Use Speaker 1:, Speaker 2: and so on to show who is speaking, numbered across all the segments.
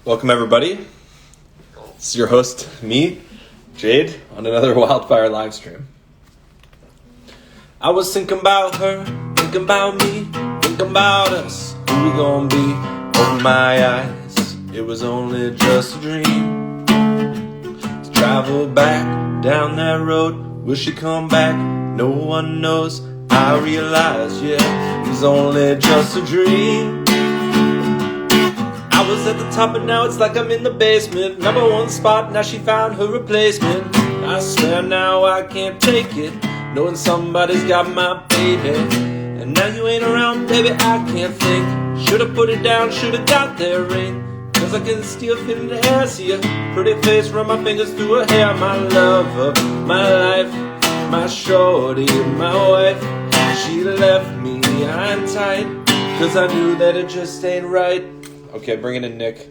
Speaker 1: Welcome, everybody. This is your host, me, Jade, on another Wildfire live stream. I was thinking about her, thinking about me, thinking about us. Who we gonna be? Open my eyes, it was only just a dream. To travel back down that road, will she come back? No one knows. I realize, yeah, it was only just a dream. I was at the top and now it's like I'm in the basement. Number one spot, now she found her replacement. I swear now I can't take it, knowing somebody's got my baby. And now you ain't around, baby, I can't think. Should've put it down, should've got that ring. Cause I can still feel in the air, see your pretty face, run my fingers through her hair. My lover, my life, my shorty, my wife. She left me behind tight, cause I knew that it just ain't right. Okay, bring it in, Nick.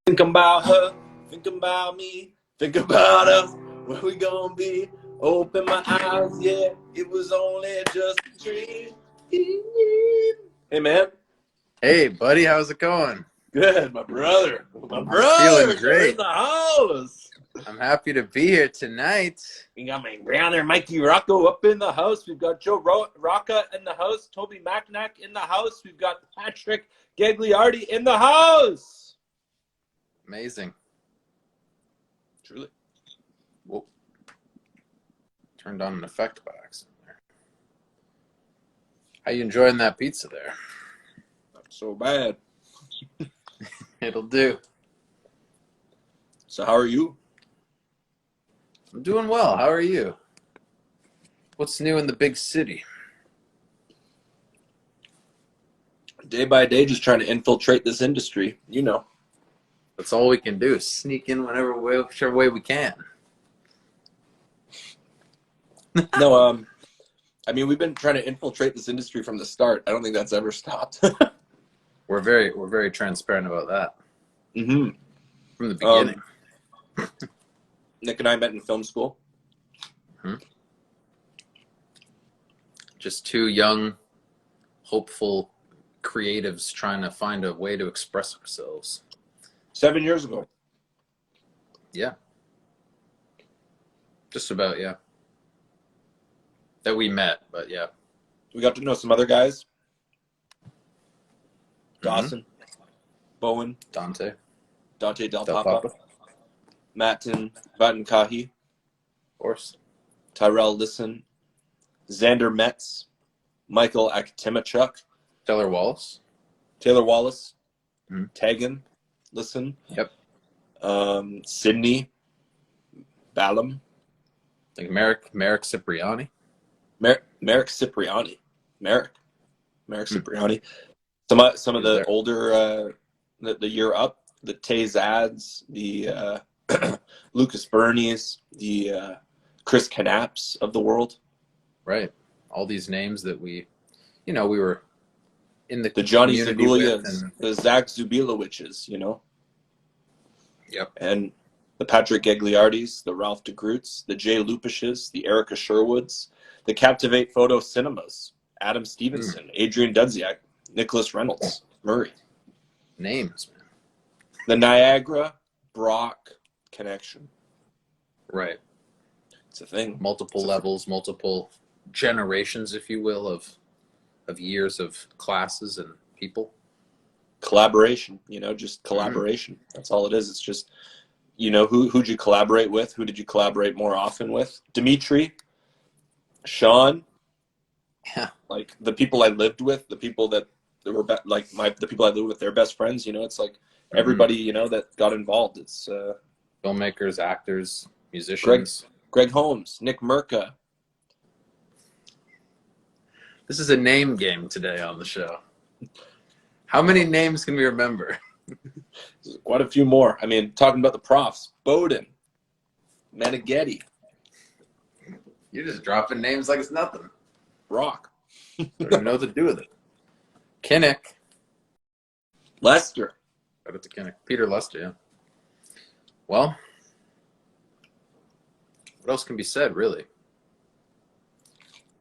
Speaker 1: Think about her, think about me, think about us, where we gonna be. Open my eyes, yeah, it was only just a dream. Hey, man.
Speaker 2: Hey, buddy, how's it going?
Speaker 1: Good, my brother. My brother,
Speaker 2: feeling great.
Speaker 1: in the house.
Speaker 2: I'm happy to be here tonight.
Speaker 1: We got my brother Mikey Rocco up in the house. We've got Joe Rocca in the house. Toby Macnack in the house. We've got Patrick Gagliardi in the house.
Speaker 2: Amazing.
Speaker 1: Truly.
Speaker 2: Whoa. Turned on an effect by accident there. How you enjoying that pizza there?
Speaker 1: Not so bad.
Speaker 2: It'll do.
Speaker 1: So how are you?
Speaker 2: I'm doing well. How are you? What's new in the big city?
Speaker 1: Day by day, just trying to infiltrate this industry. You know.
Speaker 2: That's all we can do. Sneak in whichever way we can.
Speaker 1: No, I mean, we've been trying to infiltrate this industry from the start. I don't think that's ever stopped.
Speaker 2: We're very transparent about that.
Speaker 1: Mm-hmm.
Speaker 2: From the beginning.
Speaker 1: Nick and I met in film school.
Speaker 2: Just two young, hopeful creatives trying to find a way to express ourselves.
Speaker 1: 7 years ago.
Speaker 2: Yeah. Just about, yeah. That we met, but yeah.
Speaker 1: We got to know some other guys. Dawson, Bowen,
Speaker 2: Dante
Speaker 1: Del Papa, Matin Vatankahi,
Speaker 2: of course.
Speaker 1: Tyrell Lisson, Xander Metz, Michael Aktimachuk,
Speaker 2: Taylor Wallace.
Speaker 1: Tegan Lisson,
Speaker 2: Yep.
Speaker 1: Sydney Ballum,
Speaker 2: I think Merrick Cipriani.
Speaker 1: Merrick Cipriani. Some of the
Speaker 2: there.
Speaker 1: older, the year up, the Tay Zads, the Lucas Bernies, the Chris Knaps of the world.
Speaker 2: Right. All these names that we were in the
Speaker 1: Johnny
Speaker 2: community with
Speaker 1: Zagulias, the Zach Zubilowiches, you know.
Speaker 2: Yep.
Speaker 1: And the Patrick Gagliardis, the Ralph DeGroots, the Jay Lupashes, the Erica Sherwoods, the Captivate Photo Cinemas, Adam Stevenson, Adrian Dudziak, Nicholas Reynolds, Murray.
Speaker 2: Names, man.
Speaker 1: The Niagara Brock connection.
Speaker 2: Right.
Speaker 1: It's a thing.
Speaker 2: Multiple levels, multiple generations, if you will, of years of classes and people.
Speaker 1: Collaboration, just collaboration. That's all it is. It's just, who'd you collaborate with? Who did you collaborate more often with? Dimitri, Sean,
Speaker 2: Yeah.
Speaker 1: like the people I lived with, the people that were the people I lived with, their best friends. It's like everybody that got involved. It's
Speaker 2: filmmakers, actors, musicians.
Speaker 1: Greg Holmes, Nick Merca.
Speaker 2: This is a name game today on the show. How many names can we remember?
Speaker 1: Quite a few more. I mean, talking about the profs, Bowden, Meneghetti.
Speaker 2: You're just dropping names like it's nothing.
Speaker 1: Brock.
Speaker 2: I don't even know what to do with it. Kinnick.
Speaker 1: Lester.
Speaker 2: Shout out to Kinnick. Peter Lester, yeah. Well, what else can be said, really?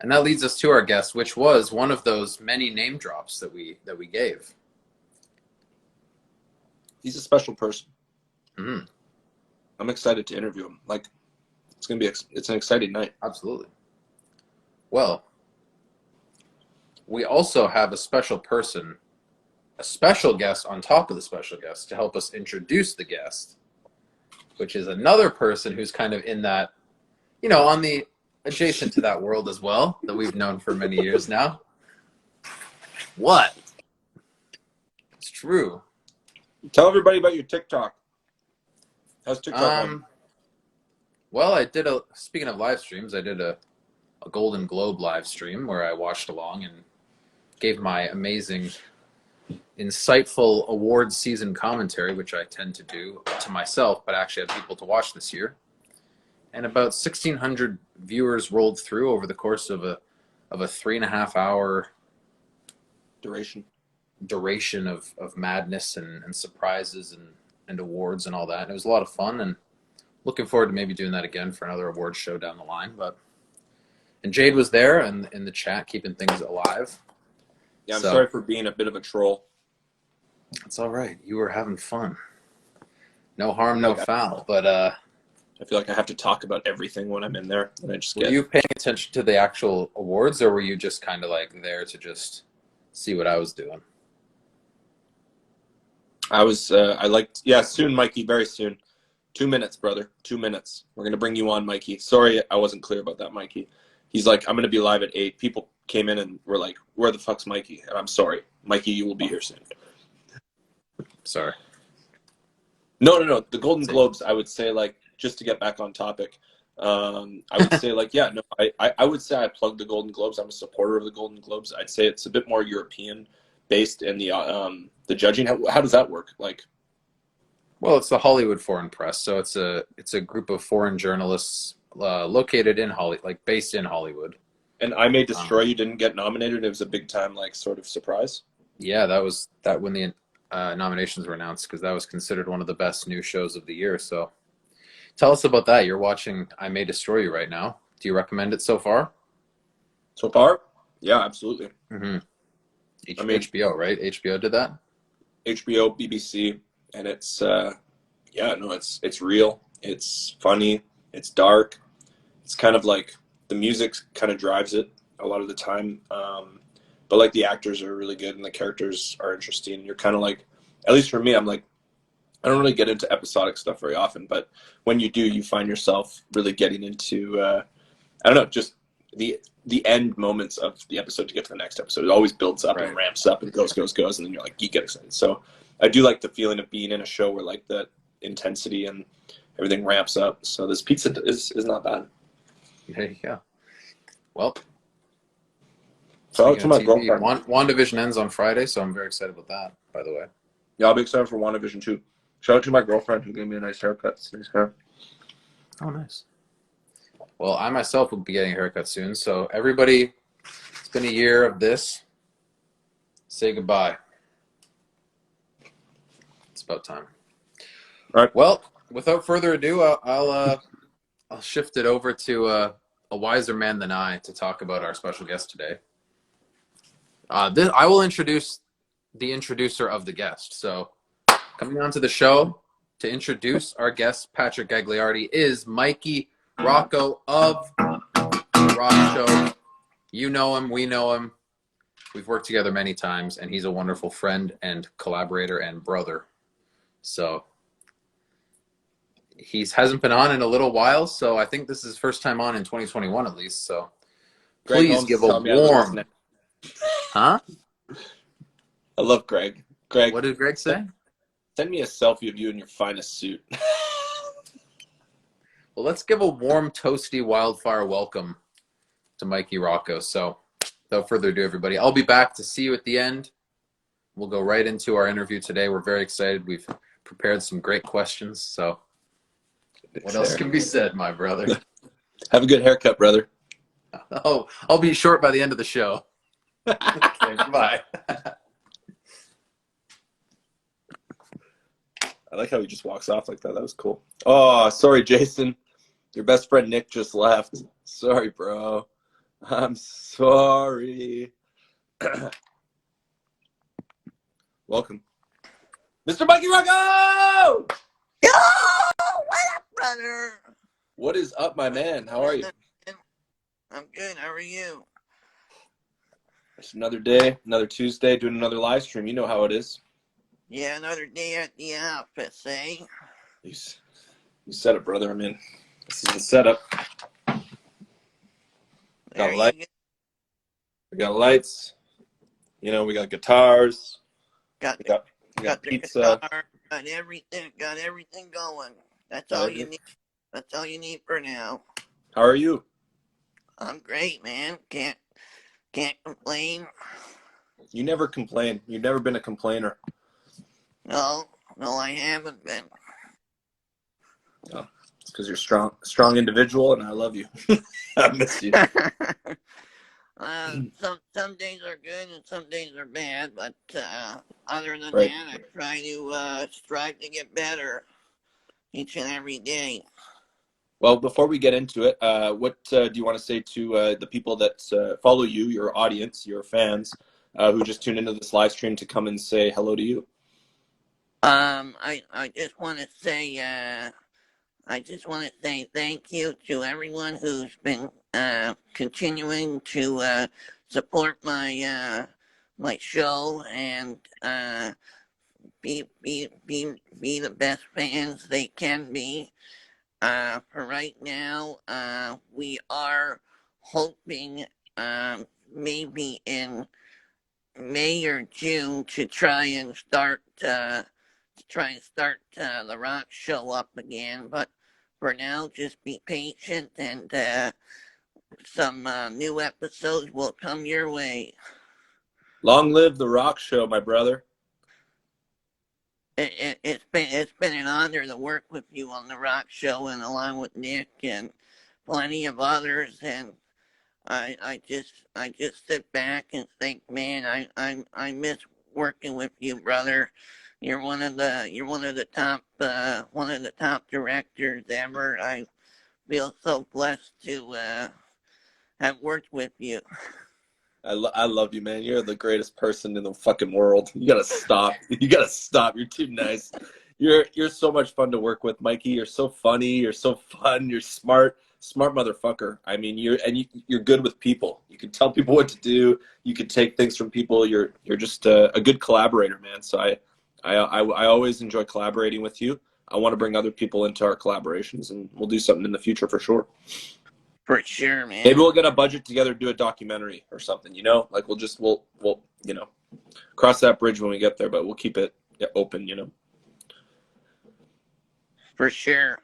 Speaker 2: And that leads us to our guest, which was one of those many name drops that we gave.
Speaker 1: He's a special person.
Speaker 2: Mm-hmm.
Speaker 1: I'm excited to interview him. Like, it's an exciting night.
Speaker 2: Absolutely. Well, we also have a special person, a special guest on top of the special guest to help us introduce the guest, which is another person who's kind of in that, on the adjacent to that world as well, that we've known for many years now. What? It's true.
Speaker 1: Tell everybody about your TikTok. How's TikTok going?
Speaker 2: Well, speaking of live streams, I did a Golden Globe live stream where I watched along and gave my amazing, insightful awards season commentary, which I tend to do to myself, but I actually had people to watch this year. And about 1,600 viewers rolled through over the course of a 3.5 hour duration of madness and surprises and awards and all that. And it was a lot of fun, and looking forward to maybe doing that again for another awards show down the line. And Jade was there and in the chat keeping things alive.
Speaker 1: Yeah, I'm sorry for being a bit of a troll.
Speaker 2: It's all right. You were having fun. No harm, no foul. But I
Speaker 1: feel like I have to talk about everything when I'm in there, and I just
Speaker 2: Were you paying attention to the actual awards, or were you just kind of like there to just see what I was doing?
Speaker 1: I was. Soon, Mikey. Very soon. 2 minutes, brother. 2 minutes. We're gonna bring you on, Mikey. Sorry, I wasn't clear about that, Mikey. He's like, I'm gonna be live at 8. People came in and were like, "Where the fuck's Mikey?" And I'm sorry, Mikey. You will be here soon.
Speaker 2: Sorry.
Speaker 1: No. The Golden Globes. I would say, like, just to get back on topic. I would say, like, yeah, no. I would say I plug the Golden Globes. I'm a supporter of the Golden Globes. I'd say it's a bit more European based in the judging. How does that work? Like,
Speaker 2: well, it's the Hollywood Foreign Press, so it's a group of foreign journalists located in based in Hollywood.
Speaker 1: And I May Destroy You didn't get nominated. It was a big time, like, sort of surprise.
Speaker 2: Yeah, that was when the nominations were announced, because that was considered one of the best new shows of the year. So tell us about that. You're watching I May Destroy You right now. Do you recommend it so far?
Speaker 1: So far? Yeah, absolutely.
Speaker 2: Mm-hmm. HBO, right? HBO did that?
Speaker 1: HBO, BBC, and it's it's real. It's funny. It's dark. It's kind of like the music kind of drives it a lot of the time. But like the actors are really good and the characters are interesting. You're kind of like, at least for me, I'm like, I don't really get into episodic stuff very often, but when you do, you find yourself really getting into, I don't know, just the end moments of the episode to get to the next episode. It always builds up and ramps up and goes, and then you're like, you get excited. So I do like the feeling of being in a show where like the intensity and everything ramps up. So this pizza is not bad.
Speaker 2: There you go. Well,
Speaker 1: shout out to my girlfriend.
Speaker 2: WandaVision ends on Friday, so I'm very excited about that, by the way.
Speaker 1: Yeah, I'll be excited for WandaVision too. Shout out to my girlfriend who gave me a nice haircut. It's nice hair.
Speaker 2: Oh, nice. Well, I myself will be getting a haircut soon, so everybody, it's been a year of this. Say goodbye. It's about time.
Speaker 1: All right.
Speaker 2: Well, without further ado, I'll shift it over to a wiser man than I to talk about our special guest today. I will introduce the introducer of the guest. So coming on to the show to introduce our guest, Patrick Gagliardi, is Mikey Rocco of The Rock Show. You know him. We know him. We've worked together many times, and he's a wonderful friend and collaborator and brother. So he hasn't been on in a little while, so I think this is his first time on in 2021 at least. So please give a warm... Huh?
Speaker 1: I love Greg. Greg.
Speaker 2: What did Greg say?
Speaker 1: Send me a selfie of you in your finest suit.
Speaker 2: Well, let's give a warm, toasty, wildfire welcome to Mikey Rocco. So without further ado, everybody, I'll be back to see you at the end. We'll go right into our interview today. We're very excited. We've prepared some great questions. So what else can be said, my brother?
Speaker 1: Have a good haircut, brother.
Speaker 2: Oh, I'll be short by the end of the show. Okay, bye.
Speaker 1: I like how he just walks off like that. That was cool. Oh, sorry, Jason. Your best friend Nick just left. Sorry, bro. I'm sorry. Welcome. Mr. Mikey Rocco!
Speaker 3: Yo! What up, brother?
Speaker 1: What is up, my man? How are you?
Speaker 3: I'm good. How are you?
Speaker 1: It's another day, another Tuesday, doing another live stream. You know how it is.
Speaker 3: Yeah, another day at the office, eh?
Speaker 1: You said it, brother. I'm in. This is the setup.
Speaker 3: There
Speaker 1: Got
Speaker 3: you
Speaker 1: lights.
Speaker 3: go.
Speaker 1: We got lights. You know, we got guitars.
Speaker 3: Got
Speaker 1: We
Speaker 3: the,
Speaker 1: got
Speaker 3: the
Speaker 1: pizza.
Speaker 3: guitar. Got everything going. That's
Speaker 1: Got
Speaker 3: all you
Speaker 1: everything.
Speaker 3: need. That's all you need for now.
Speaker 1: How are you?
Speaker 3: I'm great, man. Can't complain.
Speaker 1: You never complain. You've never been a complainer.
Speaker 3: No, I haven't been.
Speaker 1: Oh, it's because you're strong individual, and I love you. I miss you.
Speaker 3: Some days are good and some days are bad, but other than
Speaker 1: Right.
Speaker 3: that, I try to strive to get better each and every day.
Speaker 1: Well, before we get into it, what do you want to say to the people that follow you, your audience, your fans, who just tuned into this live stream to come and say hello to you?
Speaker 3: I just want to say thank you to everyone who's been continuing to support my show and be the best fans they can be. For right now, we are hoping maybe in May or June to try and start the rock show up again. But for now, just be patient and some new episodes will come your way.
Speaker 1: Long live the rock show, my brother.
Speaker 3: It's been an honor to work with you on the rock show and along with Nick and plenty of others, and I just sit back and think, man, I miss working with you, brother. You're one of the top directors ever. I feel so blessed to have worked with you.
Speaker 1: I love you, man. You're the greatest person in the fucking world. You gotta stop. You gotta stop. You're too nice. You're so much fun to work with, Mikey. You're so funny. You're so fun. You're smart motherfucker. I mean, you're good with people. You can tell people what to do. You can take things from people. You're just a good collaborator, man. So I always enjoy collaborating with you. I want to bring other people into our collaborations, and we'll do something in the future for sure.
Speaker 3: For sure, man.
Speaker 1: Maybe we'll get a budget together, do a documentary or something, you know? Like we'll you know, cross that bridge when we get there, but we'll keep it open, you know?
Speaker 3: For sure.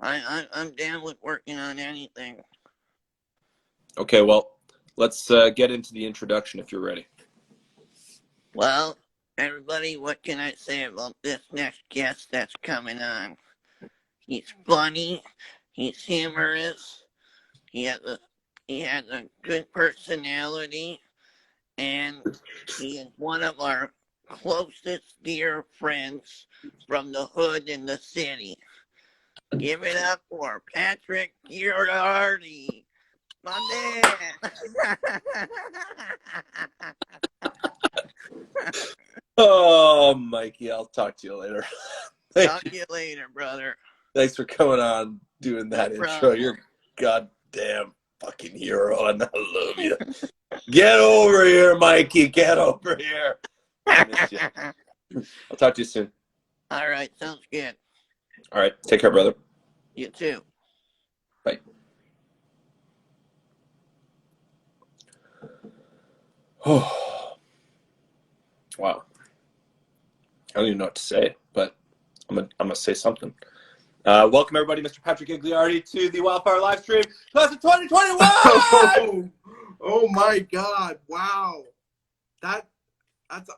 Speaker 3: I'm down with working on anything.
Speaker 1: Okay, well, let's get into the introduction if you're ready.
Speaker 3: Well, everybody, what can I say about this next guest that's coming on? He's funny. He's humorous. He has a good personality, and he is one of our closest dear friends from the hood in the city. Give it up for Patrick Gagliardi, my man.
Speaker 1: Oh, Mikey, I'll talk to you later.
Speaker 3: Talk to you later, brother.
Speaker 1: Thanks for coming on, doing that
Speaker 3: No
Speaker 1: intro.
Speaker 3: problem.
Speaker 1: You're a goddamn fucking hero, and I love you. Get over here, Mikey. Get over here. I miss you. I'll talk to you soon.
Speaker 3: All right, sounds good.
Speaker 1: All right, take care, brother.
Speaker 3: You too.
Speaker 1: Bye. Oh, wow. I don't even know what to say, but I'm gonna say something. Welcome everybody, Mr. Patrick Gagliardi, to the Wildfire live stream, class of 2021.
Speaker 4: Oh my God! Wow, that's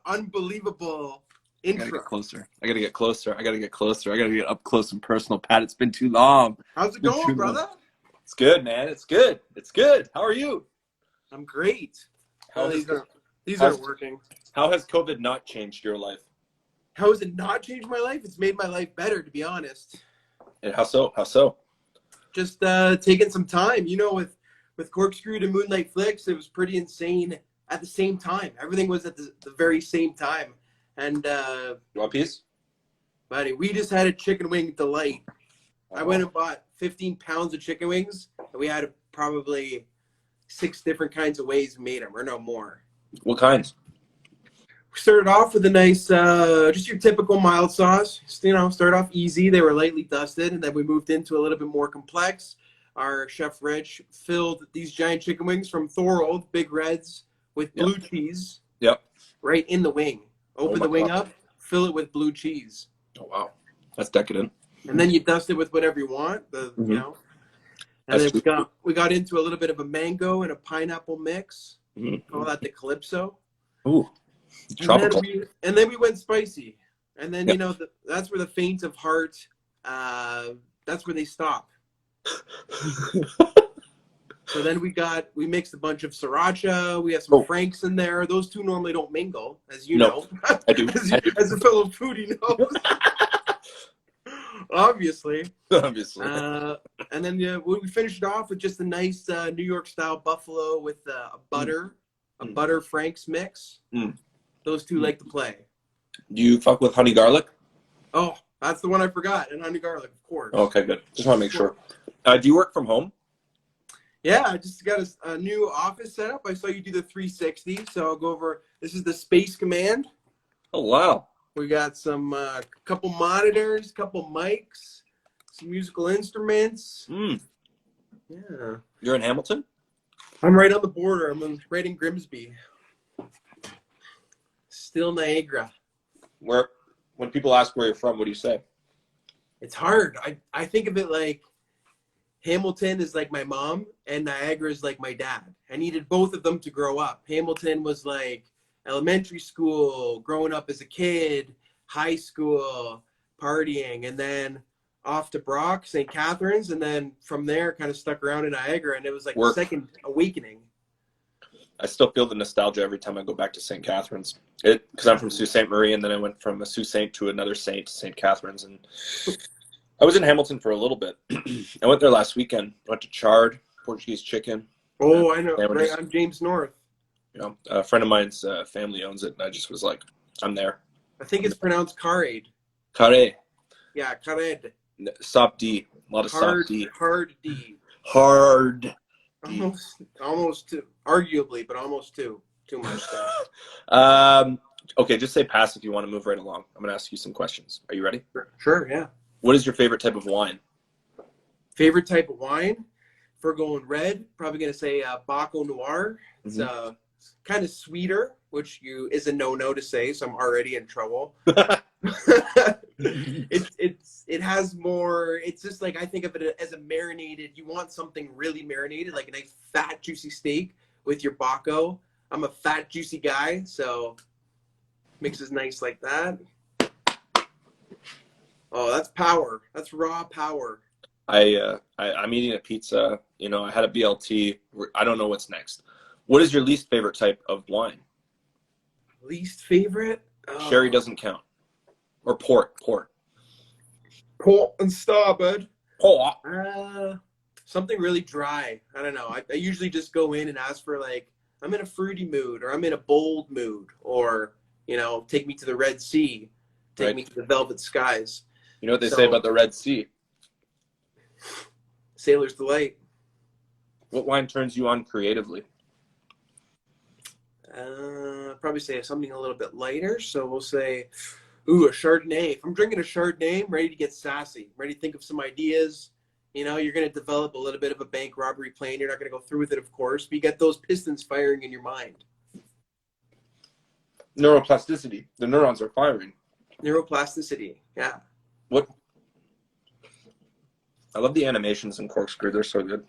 Speaker 4: unbelievable
Speaker 1: I gotta
Speaker 4: intro.
Speaker 1: get closer. I gotta get closer. I gotta get closer. I gotta get up close and personal, Pat. It's been too long.
Speaker 4: How's it going, brother?
Speaker 1: It's good, man. It's good. It's good. How are you?
Speaker 4: I'm great.
Speaker 1: How
Speaker 4: These
Speaker 1: how's-
Speaker 4: aren't working.
Speaker 1: How has COVID not changed your life?
Speaker 4: How has it not changed my life? It's made my life better, to be honest.
Speaker 1: And how so? How so?
Speaker 4: Just taking some time, you know, with Corkscrewed and Moonlight Flicks, it was pretty insane at the same time. Everything was at the very same time. And
Speaker 1: You want a piece?
Speaker 4: buddy, we just had a chicken wing delight. I went and bought 15 pounds of chicken wings, and we had probably 6 different kinds of ways we made them, or no more.
Speaker 1: What kinds?
Speaker 4: We started off with a nice, just your typical mild sauce. Just, start off easy. They were lightly dusted, and then we moved into a little bit more complex. Our Chef Rich filled these giant chicken wings from Thorold, Big Reds, with blue cheese.
Speaker 1: Yep.
Speaker 4: Right in the wing. Open the wing up, fill it with blue cheese.
Speaker 1: Oh, wow. That's decadent.
Speaker 4: And then you dust it with whatever you want, And then we got into a little bit of a mango and a pineapple mix. Call that the Calypso.
Speaker 1: Ooh, tropical.
Speaker 4: And then we went spicy. And then, that's where the faint of heart, that's where they stop. So then we mixed a bunch of sriracha. We have some Franks in there. Those two normally don't mingle, as you know.
Speaker 1: I do.
Speaker 4: As a fellow foodie knows. Obviously. And then we finished it off with just a nice New York style buffalo with a butter Frank's mix. Those two like to play.
Speaker 1: Do you fuck with honey garlic?
Speaker 4: Oh, that's the one I forgot. And honey garlic, of course.
Speaker 1: Okay, good. Just want to make sure. Do you work from home?
Speaker 4: Yeah, I just got a new office set up. I saw you do the 360, so I'll go over. This is the Space Command.
Speaker 1: Oh, wow.
Speaker 4: We got some couple monitors, couple mics, some musical instruments. Yeah.
Speaker 1: You're in Hamilton?
Speaker 4: I'm right on the border. I'm right in Grimsby. Still Niagara.
Speaker 1: When people ask where you're from, what do you say?
Speaker 4: It's hard. I think of it like Hamilton is like my mom and Niagara is like my dad. I needed both of them to grow up. Hamilton was like elementary school, growing up as a kid, high school, partying, and then off to Brock, St. Catharines, and then from there kind of stuck around in Niagara, and it was like a second awakening.
Speaker 1: I still feel the nostalgia every time I go back to St. Catharines. Because I'm from Sault Ste. Marie, and then I went from a Sault Ste. To another Saint, St. Catharines, and I was in Hamilton for a little bit. I went there last weekend. Went to Chard, Portuguese chicken.
Speaker 4: Oh, I know. Right on James North.
Speaker 1: A friend of mine's family owns it, and I just was like, I'm there.
Speaker 4: I think it's pronounced Carade.
Speaker 1: Carré.
Speaker 4: Yeah, Carade.
Speaker 1: Soft D. A lot of soft D.
Speaker 4: Hard D.
Speaker 1: Hard D.
Speaker 4: Almost too. Arguably, but almost too much stuff.
Speaker 1: Okay, just say pass if you want to move right along. I'm going to ask you some questions. Are you ready?
Speaker 4: Sure, yeah.
Speaker 1: What is your favorite type of wine?
Speaker 4: Favorite type of wine? If we're going red, probably going to say Baco Noir. It's kind of sweeter, which is a no-no to say, so I'm already in trouble. It has more. It's just like I think of it as a marinated. You want something really marinated, like a nice fat, juicy steak with your Baco. I'm a fat, juicy guy, so mixes nice like that. Oh, that's power. That's raw power.
Speaker 1: I'm eating a pizza. I had a BLT. I don't know what's next. What is your least favorite type of wine?
Speaker 4: Least favorite? Oh.
Speaker 1: Sherry doesn't count. Or port.
Speaker 4: Port and star, bud.
Speaker 1: Port.
Speaker 4: Something really dry. I don't know. I usually just go in and ask for I'm in a fruity mood, or I'm in a bold mood, or take me to the Red Sea, take me to the velvet skies.
Speaker 1: You know what they say about the Red Sea?
Speaker 4: Sailor's delight.
Speaker 1: What wine turns you on creatively?
Speaker 4: Probably say something a little bit lighter. So we'll say, a Chardonnay. If I'm drinking a Chardonnay, I'm ready to get sassy. I'm ready to think of some ideas. You're going to develop a little bit of a bank robbery plan. You're not going to go through with it, of course, but you get those pistons firing in your mind.
Speaker 1: Neuroplasticity. The neurons are firing.
Speaker 4: Neuroplasticity. Yeah.
Speaker 1: What? I love the animations in Corkscrew. They're so good.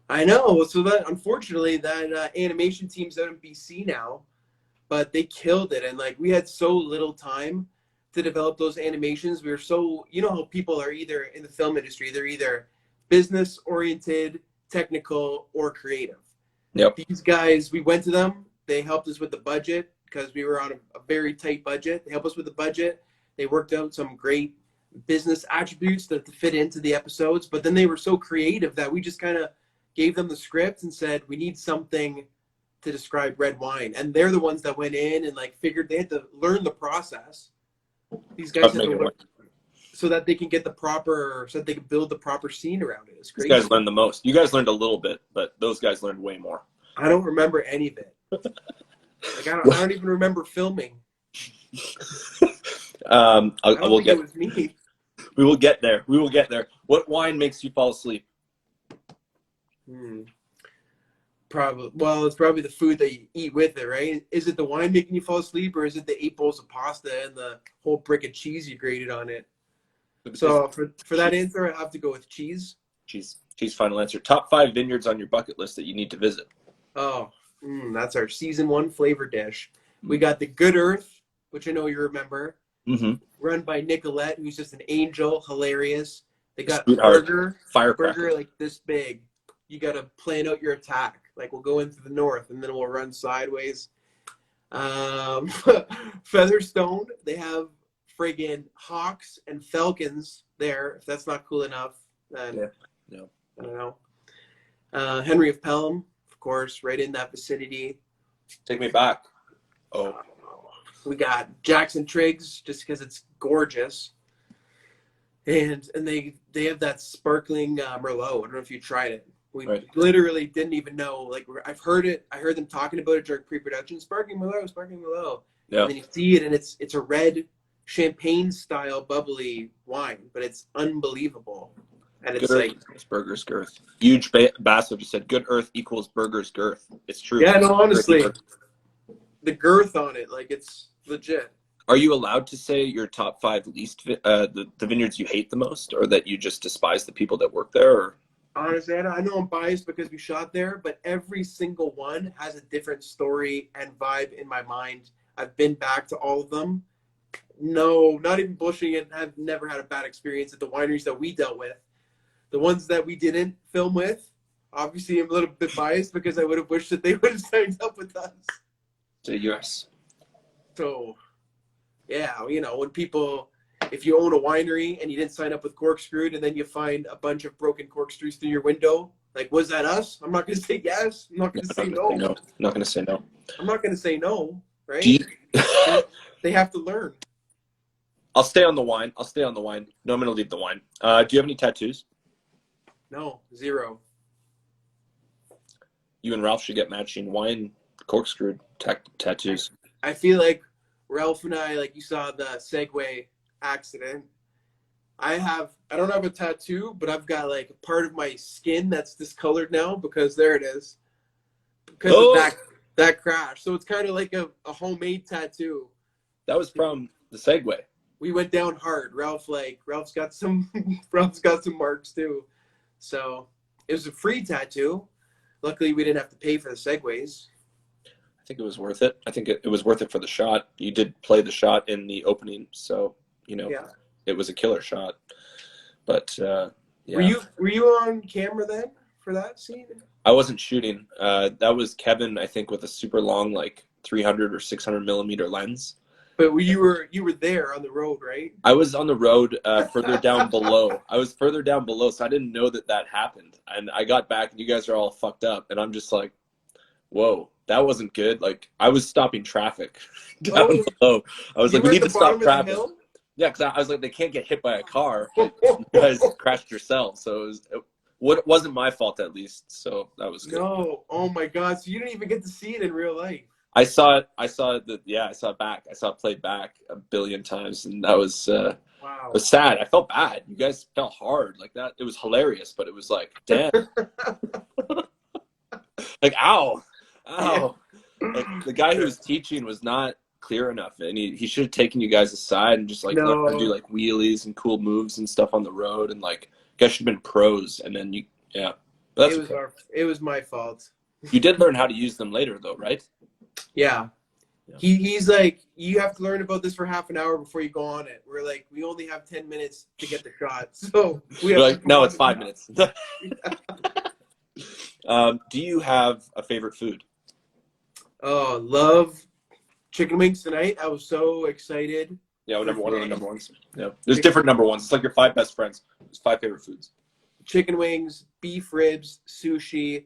Speaker 4: I know. So that unfortunately, that animation team's out in BC now, but they killed it. And we had so little time to develop those animations. We were so, how people are either in the film industry, they're either business oriented, technical, or creative.
Speaker 1: Yep.
Speaker 4: These guys, we went to them. They helped us with the budget because we were on a very tight budget. They helped us with the budget. They worked out some great business attributes that fit into the episodes, but then they were so creative that we just kind of gave them the script and said, we need something to describe red wine. And they're the ones that went in and figured they had to learn the process. These guys have to
Speaker 1: making
Speaker 4: learn
Speaker 1: wine.
Speaker 4: so that they can get so that they can build the proper scene around it. It's
Speaker 1: These
Speaker 4: crazy.
Speaker 1: guys learned the most. You guys learned a little bit, but those guys learned way more.
Speaker 4: I don't remember any of it. Like I don't even remember filming. I don't think it was me.
Speaker 1: We will get there. We will get there. What wine makes you fall asleep?
Speaker 4: Probably. Well, it's probably the food that you eat with it, right? Is it the wine making you fall asleep, or is it the 8 bowls of pasta and the whole brick of cheese you grated on it? So for that answer, I have to go with cheese.
Speaker 1: Cheese. Final answer. Top 5 vineyards on your bucket list that you need to visit.
Speaker 4: Oh, that's our season 1 flavor dish. We got the Good Earth, which I know you remember. Run by Nicolette, who's just an angel, hilarious. They got burger like this big. You got to plan out your attack. Like we'll go into the north and then we'll run sideways. Featherstone, they have friggin' hawks and falcons there. If that's not cool enough, then
Speaker 1: no.
Speaker 4: I don't know. Henry of Pelham, of course, right in that vicinity.
Speaker 1: Take me back. Oh.
Speaker 4: We got Jackson Triggs, just because it's gorgeous. And they have that sparkling Merlot. I don't know if you tried it. We literally didn't even know. Like I've heard it. I heard them talking about it during pre-production. Sparkling Merlot. Yeah. And then you see it, and it's a red champagne style bubbly wine, but it's unbelievable. And it's like
Speaker 1: burger's girth. Huge Basso just said, "Good Earth equals burger's girth." It's true.
Speaker 4: Yeah, no, honestly, the girth on it, like it's legit.
Speaker 1: Are you allowed to say your top 5 least the vineyards you hate the most, or that you just despise the people that work there? Or?
Speaker 4: Honestly, I know I'm biased because we shot there, but every single one has a different story and vibe in my mind. I've been back to all of them. No, not even bullshitting it. I've never had a bad experience at the wineries that we dealt with. The ones that we didn't film with, obviously I'm a little bit biased because I would have wished that they would have signed up with us.
Speaker 1: Say yes.
Speaker 4: So, yeah, when people, if you own a winery and you didn't sign up with Corkscrewed and then you find a bunch of broken corkscrews through your window, like, was that us? I'm not going to say yes. I'm not going to say no.
Speaker 1: No, not going to say no.
Speaker 4: I'm not going to say no, right? They have to learn.
Speaker 1: I'll stay on the wine. No, I'm going to leave the wine. Do you have any tattoos?
Speaker 4: No, 0.
Speaker 1: You and Ralph should get matching wine corkscrewed tattoos.
Speaker 4: I feel like Ralph and I, like you saw the Segway accident. I don't have a tattoo, but I've got like a part of my skin that's discolored now because there it is. Because of that crash. So it's kind of like a homemade tattoo.
Speaker 1: That was from the Segway.
Speaker 4: We went down hard. Ralph's got some marks too. So it was a free tattoo. Luckily we didn't have to pay for the Segways.
Speaker 1: I think it was worth it. I think it was worth it for the shot. You did play the shot in the opening, so It was a killer shot. But yeah.
Speaker 4: Were you on camera then for that scene?
Speaker 1: I wasn't shooting. That was Kevin, I think, with a super long, like 300 or 600 millimeter lens.
Speaker 4: But you were there on the road, right?
Speaker 1: I was on the road further down below. I was further down below, so I didn't know that happened. And I got back, and you guys are all fucked up, and I'm just like, whoa. That wasn't good. Like, I was stopping traffic down below. I was like, we need to stop traffic. Yeah, because I was like, they can't get hit by a car. You guys crashed yourselves. So it wasn't my fault, at least. So that was good. No.
Speaker 4: Oh, my God. So you didn't even get to see it in real life.
Speaker 1: I saw it. I saw it back. I saw it played back a billion times. And that was, wow. It was sad. I felt bad. You guys fell hard like that. It was hilarious, but it was like, damn. Like, ow. Oh, like the guy who was teaching was not clear enough, and he should have taken you guys aside and just like learned to do like wheelies and cool moves and stuff on the road, and like you guys should have been pros. And then but
Speaker 4: it was my fault.
Speaker 1: You did learn how to use them later, though, right?
Speaker 4: Yeah. He's like, you have to learn about this for half an hour before you go on it. We're like, we only have 10 minutes to get the shot, so
Speaker 1: we're like, no, it's 5 minutes. Do you have a favorite food?
Speaker 4: Oh, love chicken wings tonight. I was so excited.
Speaker 1: Yeah, one of the number ones. Yeah, there's different number ones. It's like your 5 best friends. There's 5 favorite foods.
Speaker 4: Chicken wings, beef ribs, sushi,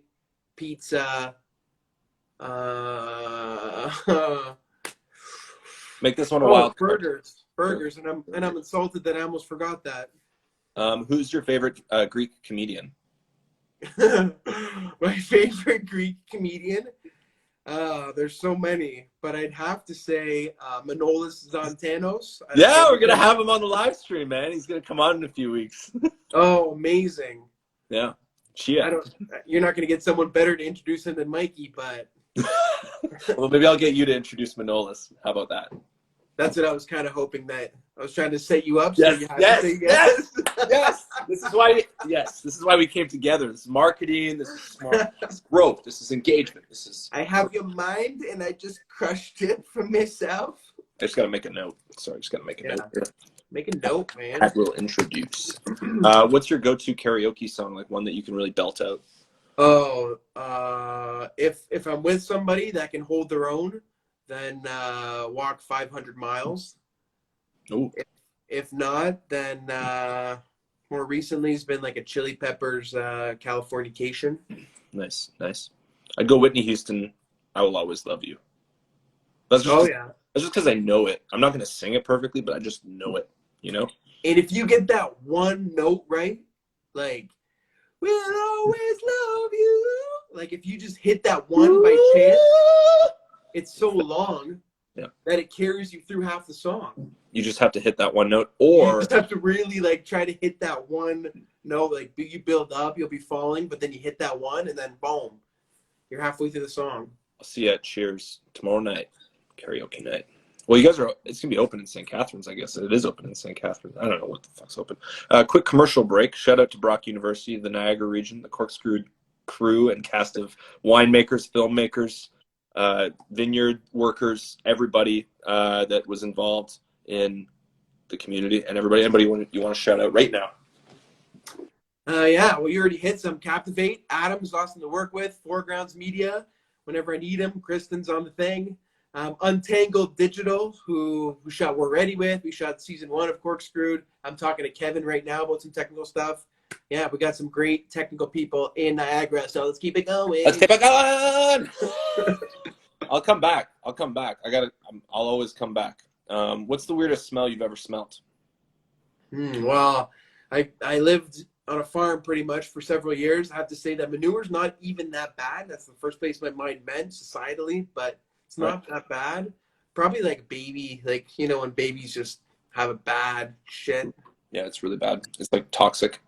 Speaker 4: pizza.
Speaker 1: Make this one a wild
Speaker 4: burgers. burgers, and I'm insulted that I almost forgot that.
Speaker 1: Who's your favorite Greek comedian?
Speaker 4: My favorite Greek comedian? There's so many, but I'd have to say Manolis Zontanos.
Speaker 1: Yeah, we're gonna have him on the live stream, man. He's gonna come on in a few weeks.
Speaker 4: Oh, amazing!
Speaker 1: Yeah, Chia.
Speaker 4: You're not gonna get someone better to introduce him than Mikey, but
Speaker 1: Well, maybe I'll get you to introduce Manolis. How about that?
Speaker 4: that's what I was kind of hoping. That I was trying to set you up.
Speaker 1: Yes,
Speaker 4: So you had
Speaker 1: yes,
Speaker 4: to say
Speaker 1: yes, yes. This is why. Yes, this is why we came together. This is marketing. This is smart. This is growth. This is engagement. This is.
Speaker 4: I have your mind, and I just crushed it for myself.
Speaker 1: I just gotta make a note. Sorry, just gotta make a note here.
Speaker 4: Make a note, man.
Speaker 1: I will introduce. What's your go-to karaoke song? Like one that you can really belt out?
Speaker 4: Oh, if I'm with somebody that can hold their own, then walk 500 miles.
Speaker 1: Oh,
Speaker 4: If not, then more recently it's been like a Chili Peppers Californication.
Speaker 1: nice, nice. I'd go Whitney Houston. I Will Always Love You. That's just,
Speaker 4: Yeah.
Speaker 1: That's just because I know it. I'm not gonna sing it perfectly, but I just know it. You know?
Speaker 4: And if you get that one note right, like, we'll always love you. Like if you just hit that one by chance, it's so long that it carries you through half the song.
Speaker 1: You just have to hit that one note,
Speaker 4: You
Speaker 1: or
Speaker 4: just have to really like try to hit that one note. Like you build up, you'll be falling, but then you hit that one, and then boom, you're halfway through the song.
Speaker 1: I'll see you at Cheers tomorrow night, karaoke night. Well, you guys are. It's gonna be open in St. Catharines, I guess. It is open in St. Catharines. I don't know what the fuck's open. Quick commercial break. Shout out to Brock University, the Niagara region, the Corkscrewed crew and cast of winemakers, filmmakers, vineyard workers, everybody that was involved in the community, and anybody you want to shout out right now.
Speaker 4: Yeah, well, you already hit some. Captivate. Adam's awesome to work with. Foregrounds Media. Whenever I need him, Kristen's on the thing. Untangled Digital, who shot We're Ready with. We shot season 1 of Corkscrewed. I'm talking to Kevin right now about some technical stuff. Yeah, we got some great technical people in Niagara, so let's keep it going.
Speaker 1: Let's keep it going. I'll come back. I'll always come back. What's the weirdest smell you've ever smelt?
Speaker 4: Well, I lived on a farm pretty much for several years. I have to say that manure's not even that bad. That's the first place my mind went societally, but it's not that bad. Probably like baby, like, you know, when babies just have a bad shit.
Speaker 1: Yeah, it's really bad. It's like toxic.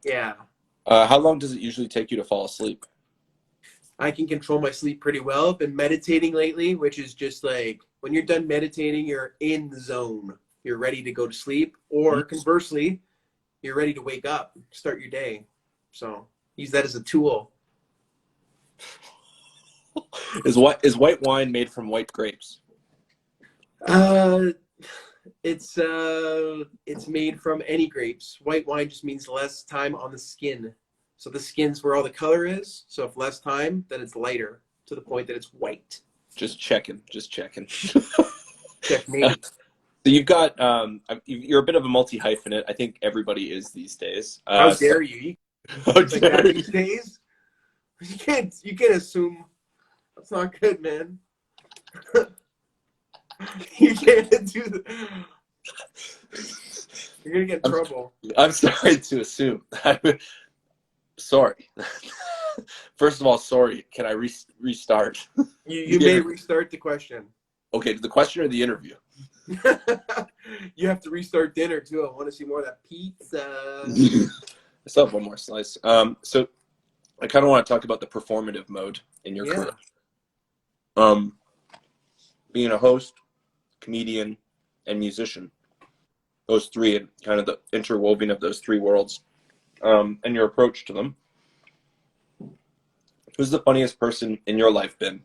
Speaker 4: Yeah.
Speaker 1: How long does it usually take you to fall asleep?
Speaker 4: I can control my sleep pretty well. I've been meditating lately, which is just like when you're done meditating, you're in the zone. You're ready to go to sleep. Or conversely, you're ready to wake up, start your day. So use that as a tool.
Speaker 1: Is white wine made from white grapes?
Speaker 4: It's made from any grapes. White wine just means less time on the skin. So the skin's where all the color is. So if less time, then it's lighter to the point that it's white.
Speaker 1: Just checking.
Speaker 4: Checkmate.
Speaker 1: So you've got you're a bit of a multi-hyphenate. I think everybody is these days.
Speaker 4: How dare you?
Speaker 1: How
Speaker 4: Like
Speaker 1: dare
Speaker 4: that
Speaker 1: you?
Speaker 4: these days? You can't assume. That's not good, man. You can't do that. You're gonna get in trouble.
Speaker 1: I'm sorry to assume. Sorry. First of all, sorry. Can I restart?
Speaker 4: You may restart the question.
Speaker 1: Okay, the question or the interview?
Speaker 4: You have to restart dinner too. I want to see more of that pizza.
Speaker 1: I still have one more slice. So I kind of want to talk about the performative mode in your career. Being a host, comedian, and musician. Those three, and kind of the interwoven of those three worlds, and your approach to them. Who's the funniest person in your life been?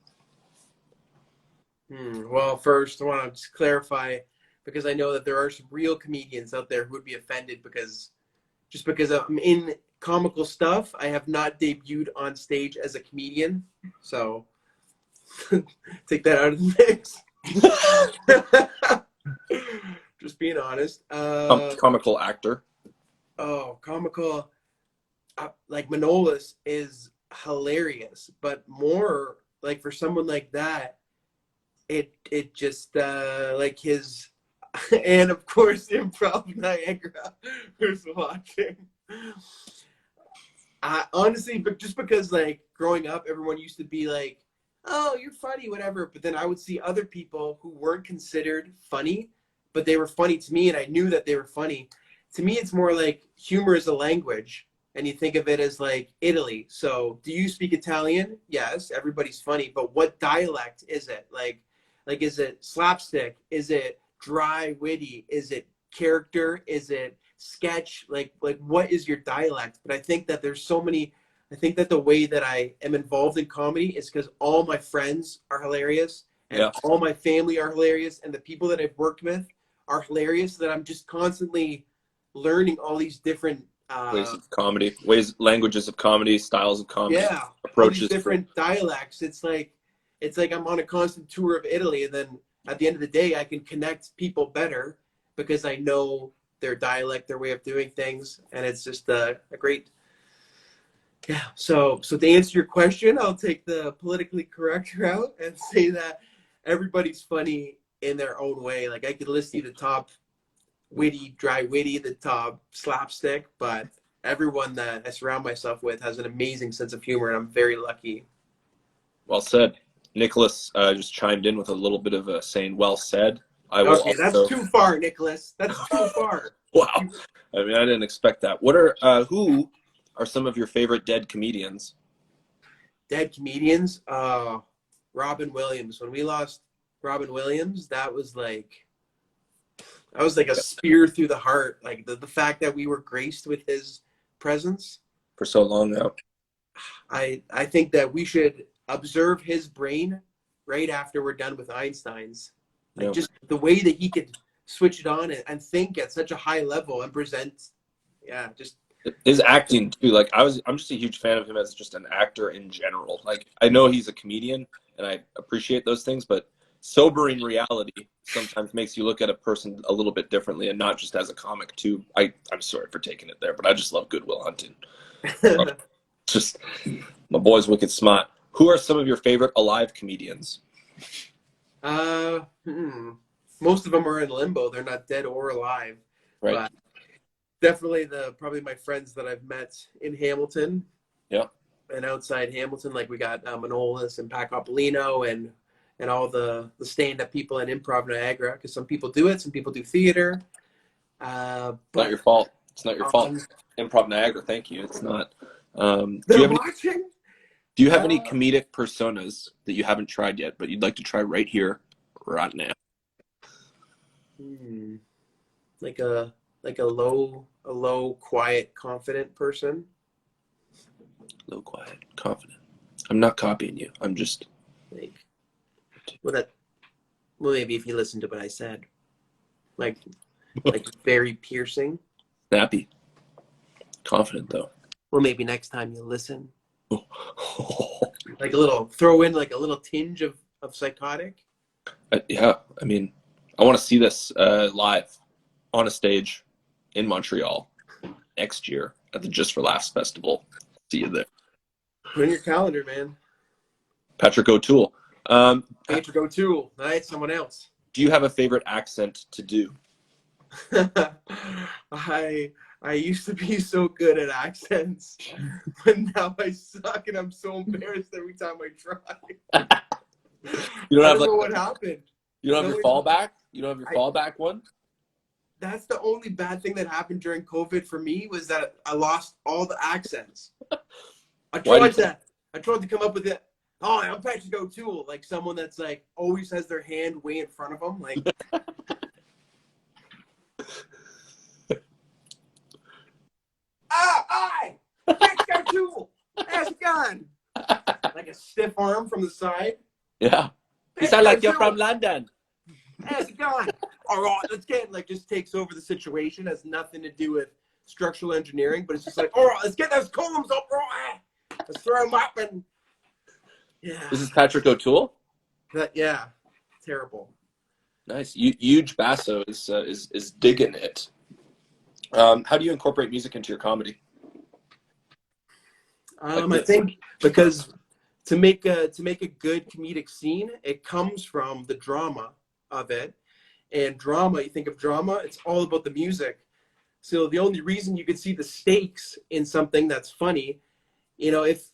Speaker 4: Well, first, I want to just clarify, because I know that there are some real comedians out there who would be offended because I'm in comical stuff, I have not debuted on stage as a comedian. So take that out of the mix. Just being honest.
Speaker 1: Comical actor.
Speaker 4: Oh, comical. Like Manolis is hilarious, but more like for someone like that, it just like his. And of course, Improv Niagara, who's watching. Honestly, but just because like growing up, everyone used to be like, "Oh, you're funny," whatever. But then I would see other people who weren't considered funny, but they were funny to me, and I knew that they were funny. To me, it's more like humor is a language, and you think of it as like Italy. So, do you speak Italian? Yes, everybody's funny, but what dialect is it? Like is it slapstick? Is it dry, witty? Is it character? Is it sketch? Like what is your dialect? But I think that there's so many. I think that the way that I am involved in comedy is because all my friends are hilarious, and all my family are hilarious, and the people that I've worked with are hilarious. That I'm just constantly learning all these different
Speaker 1: ways of comedy, languages of comedy, styles of comedy, approaches,
Speaker 4: all these different dialects. It's like I'm on a constant tour of Italy, and then at the end of the day, I can connect people better because I know their dialect, their way of doing things, and it's just a great. Yeah. So to answer your question, I'll take the politically correct route and say that everybody's funny in their own way. Like I could list you the top witty, dry witty, the top slapstick, but everyone that I surround myself with has an amazing sense of humor, and I'm very lucky.
Speaker 1: Well said. Nicholas just chimed in with a little bit of a saying, "Well said." I will
Speaker 4: Okay, that's too far, Nicholas. That's too far.
Speaker 1: Wow. I mean, I didn't expect that. What are who are some of your favorite dead comedians?
Speaker 4: Dead comedians? Robin Williams. When we lost Robin Williams, that was like a spear through the heart. Like the fact that we were graced with his presence
Speaker 1: for so long now.
Speaker 4: I think that we should observe his brain right after we're done with Einstein's. Like just the way that he could switch it on and think at such a high level and present. Yeah, just
Speaker 1: his acting too. Like I'm just a huge fan of him as just an actor in general. Like I know he's a comedian and I appreciate those things, but sobering reality sometimes makes you look at a person a little bit differently and not just as a comic too. I'm sorry for taking it there, but I just love Good Will Hunting. Just my boy's wicked smart. Who are some of your favorite alive comedians?
Speaker 4: Most of them are in limbo. They're not dead or alive.
Speaker 1: Right.
Speaker 4: But definitely probably my friends that I've met in Hamilton.
Speaker 1: Yeah.
Speaker 4: And outside Hamilton, like we got Manolis and Pat Coppolino and all the stand-up people in Improv Niagara, because some people do it, some people do theater.
Speaker 1: But not your fault. It's not your fault. Improv Niagara, thank you. It's not. Do you have any comedic personas that you haven't tried yet, but you'd like to try right here, right now?
Speaker 4: Like a low, quiet, confident person.
Speaker 1: Low, quiet, confident. I'm not copying you. I'm just
Speaker 4: well, maybe if you listen to what I said, like very piercing.
Speaker 1: Snappy. Confident though.
Speaker 4: Well, maybe next time you listen. Like throw in like a little tinge of psychotic.
Speaker 1: Yeah, I mean, I want to see this live on a stage in Montreal next year at the Just for Laughs Festival. See you there.
Speaker 4: Put in your calendar, man.
Speaker 1: Patrick O'Toole.
Speaker 4: Patrick O'Toole. Nice. Someone else.
Speaker 1: Do you have a favorite accent to do?
Speaker 4: I used to be so good at accents, but now I suck, and I'm so embarrassed every time I try.
Speaker 1: You don't
Speaker 4: know what happened.
Speaker 1: You don't have your fallback? You don't have your fallback one?
Speaker 4: That's the only bad thing that happened during COVID for me, was that I lost all the accents. I tried to come up with it. Oh, I'm Patrick O'Toole, like someone that's like always has their hand way in front of them, like. Patrick O'Toole, how's it going? Like a stiff arm from the side.
Speaker 1: Yeah. You sound like you're from London.
Speaker 4: How's it going? All right, let's get just takes over the situation. Has nothing to do with structural engineering, but it's just like, all right, let's get those columns up, right? Let's throw them up and yeah.
Speaker 1: This is Patrick O'Toole?
Speaker 4: Yeah, terrible.
Speaker 1: Nice. Huge Basso is digging it. How do you incorporate music into your comedy?
Speaker 4: I think because to make a good comedic scene, it comes from the drama of it, And drama, you think of drama, it's all about the music. So the only reason you could see the stakes in something that's funny, you know, if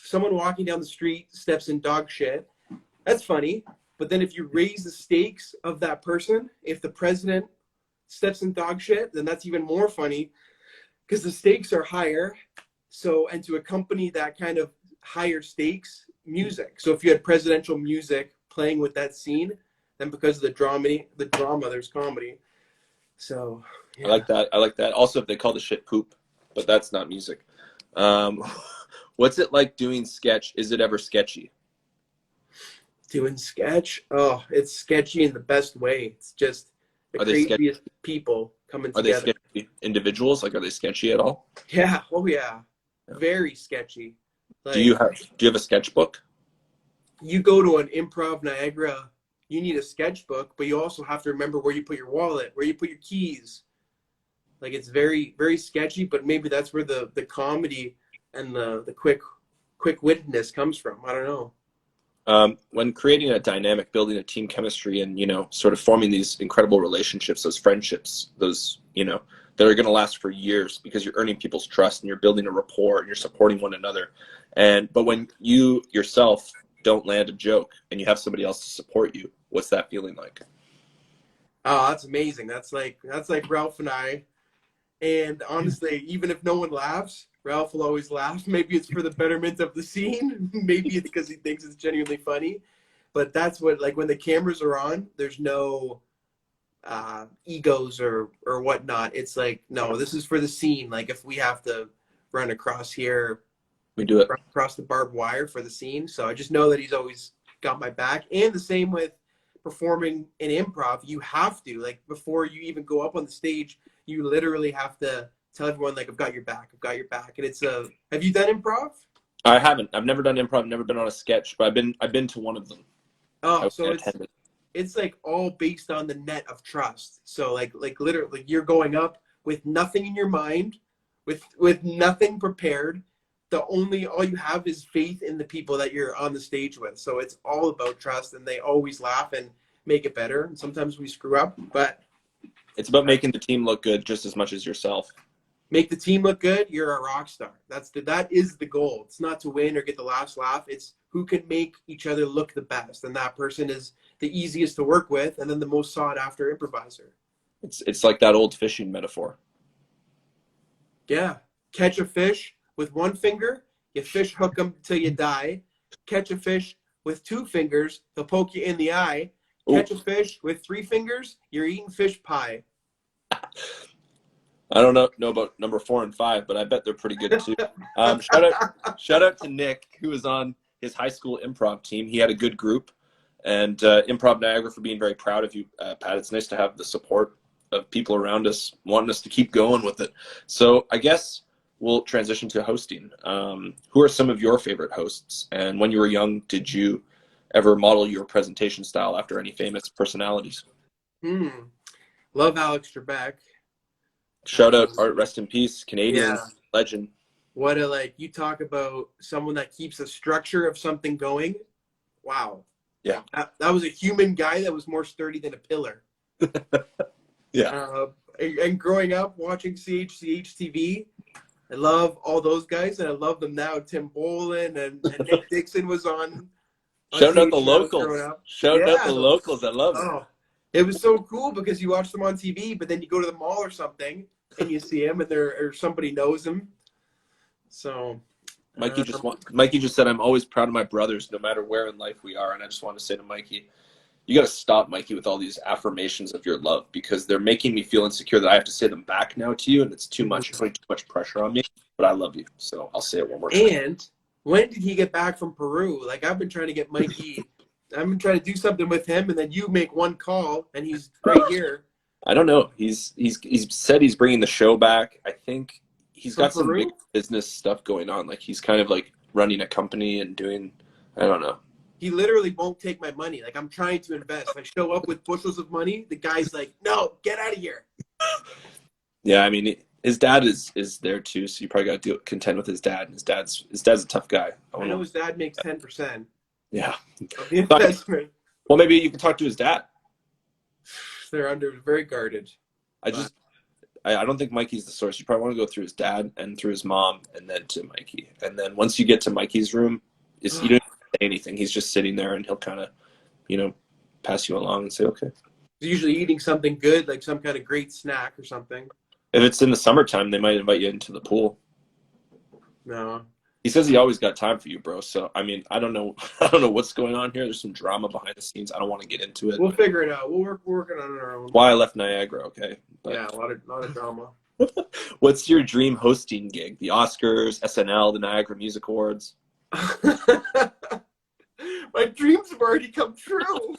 Speaker 4: someone walking down the street steps in dog shit, that's funny. But then if you raise the stakes of that person, if the president steps in dog shit, then that's even more funny because the stakes are higher. So, and to accompany that kind of higher stakes music. So if you had presidential music playing with that scene, then because of the drama, there's comedy. So yeah.
Speaker 1: I like that. I like that. Also, if they call the shit poop, but that's not music. What's it like doing sketch? Is it ever sketchy?
Speaker 4: Doing sketch? Oh, it's sketchy in the best way. It's just the craziest people coming together.
Speaker 1: Are they sketchy individuals? Like, are they sketchy at all?
Speaker 4: Yeah. Oh yeah. Very sketchy. Like,
Speaker 1: do you have a sketchbook?
Speaker 4: You go to an improv Niagara, you need a sketchbook, but you also have to remember where you put your wallet, where you put your keys. Like, it's very, very sketchy, but maybe that's where the comedy and the quick-wittedness comes from. I don't know.
Speaker 1: When creating a dynamic, building a team chemistry, and, you know, sort of forming these incredible relationships, those friendships, those, you know, that are going to last for years because you're earning people's trust and you're building a rapport and you're supporting one another. But when you yourself don't land a joke and you have somebody else to support you, what's that feeling like?
Speaker 4: Oh, that's amazing. That's like Ralph and I. And honestly, even if no one laughs, Ralph will always laugh. Maybe it's for the betterment of the scene. Maybe it's because he thinks it's genuinely funny. But that's what, like, when the cameras are on, there's no egos or whatnot. It's like, no, this is for the scene. Like, if we have to run across here,
Speaker 1: we do it.
Speaker 4: Run across the barbed wire for the scene. So I just know that he's always got my back. And the same with performing in improv. You have to, like, before you even go up on the stage, you literally have to tell everyone, like, I've got your back. I've got your back. And it's have you done improv?
Speaker 1: I haven't. I've never done improv. Never been on a sketch, but I've been to one of them.
Speaker 4: Oh, so it's like all based on the net of trust. So like literally, you're going up with nothing in your mind, with nothing prepared. All you have is faith in the people that you're on the stage with. So it's all about trust, and they always laugh and make it better. And sometimes we screw up, but
Speaker 1: it's about making the team look good just as much as yourself.
Speaker 4: Make the team look good. You're a rock star. That is the goal. It's not to win or get the last laugh. It's who can make each other look the best, and that person is the easiest to work with, and then the most sought after improviser.
Speaker 1: It's like that old fishing metaphor.
Speaker 4: Yeah, catch a fish with one finger, you fish hook them till you die. Catch a fish with two fingers, they'll poke you in the eye. Catch a fish with three fingers, you're eating fish pie.
Speaker 1: I don't know about number 4 and 5, but I bet they're pretty good too. Shout out to Nick, who was on his high school improv team. He had a good group, and Improv Niagara for being very proud of you, Pat. It's nice to have the support of people around us wanting us to keep going with it. So I guess we'll transition to hosting. Who are some of your favorite hosts? And when you were young, did you ever model your presentation style after any famous personalities?
Speaker 4: Love Alex Trebek.
Speaker 1: Shout out, Art, rest in peace, Canadian legend.
Speaker 4: What you talk about someone that keeps a structure of something going. Wow.
Speaker 1: Yeah.
Speaker 4: That was a human guy that was more sturdy than a pillar.
Speaker 1: Yeah.
Speaker 4: And growing up watching CHCH TV, I love all those guys, and I love them now. Tim Bolin and Nick Dixon was on.
Speaker 1: Shout out the locals. Shout out the locals. I love it.
Speaker 4: It was so cool because you watch them on TV, but then you go to the mall or something and you see him, and or somebody knows him. So
Speaker 1: Mikey just said, I'm always proud of my brothers no matter where in life we are. And I just want to say to Mikey, you got to stop, Mikey, with all these affirmations of your love, because they're making me feel insecure that I have to say them back now to you, and it's too much. You're putting too much pressure on me, but I love you. So I'll say it one more time.
Speaker 4: And when did he get back from Peru? Like, I've been trying to get Mikey. I've been trying to do something with him, and then you make one call, and he's right here.
Speaker 1: I don't know. He's said he's bringing the show back. I think he's got some big business stuff going on. Like, he's kind of like running a company and doing, I don't know.
Speaker 4: He literally won't take my money. Like, I'm trying to invest. I show up with bushels of money. The guy's like, no, get out of here.
Speaker 1: Yeah, I mean, his dad is there too, so you probably got to contend with his dad. His dad's a tough guy.
Speaker 4: I know his dad makes 10%.
Speaker 1: Yeah.
Speaker 4: Of the investment.
Speaker 1: Well, maybe you can talk to his dad.
Speaker 4: They're under very guarded.
Speaker 1: I don't think Mikey's the source. You probably want to go through his dad and through his mom and then to Mikey. And then once you get to Mikey's room, you don't have to say anything. He's just sitting there and he'll kind of, pass you along and say, okay.
Speaker 4: He's usually eating something good, like some kind of great snack or something.
Speaker 1: If it's in the summertime, they might invite you into the pool.
Speaker 4: No.
Speaker 1: He says he always got time for you, bro. So, I mean, I don't know what's going on here. There's some drama behind the scenes. I don't want to get into it.
Speaker 4: We'll figure it out. We're working on it our own.
Speaker 1: Why I left Niagara, okay? But
Speaker 4: yeah, a lot of drama.
Speaker 1: what's your dream hosting gig? The Oscars, SNL, the Niagara Music Awards?
Speaker 4: My dreams have already come true.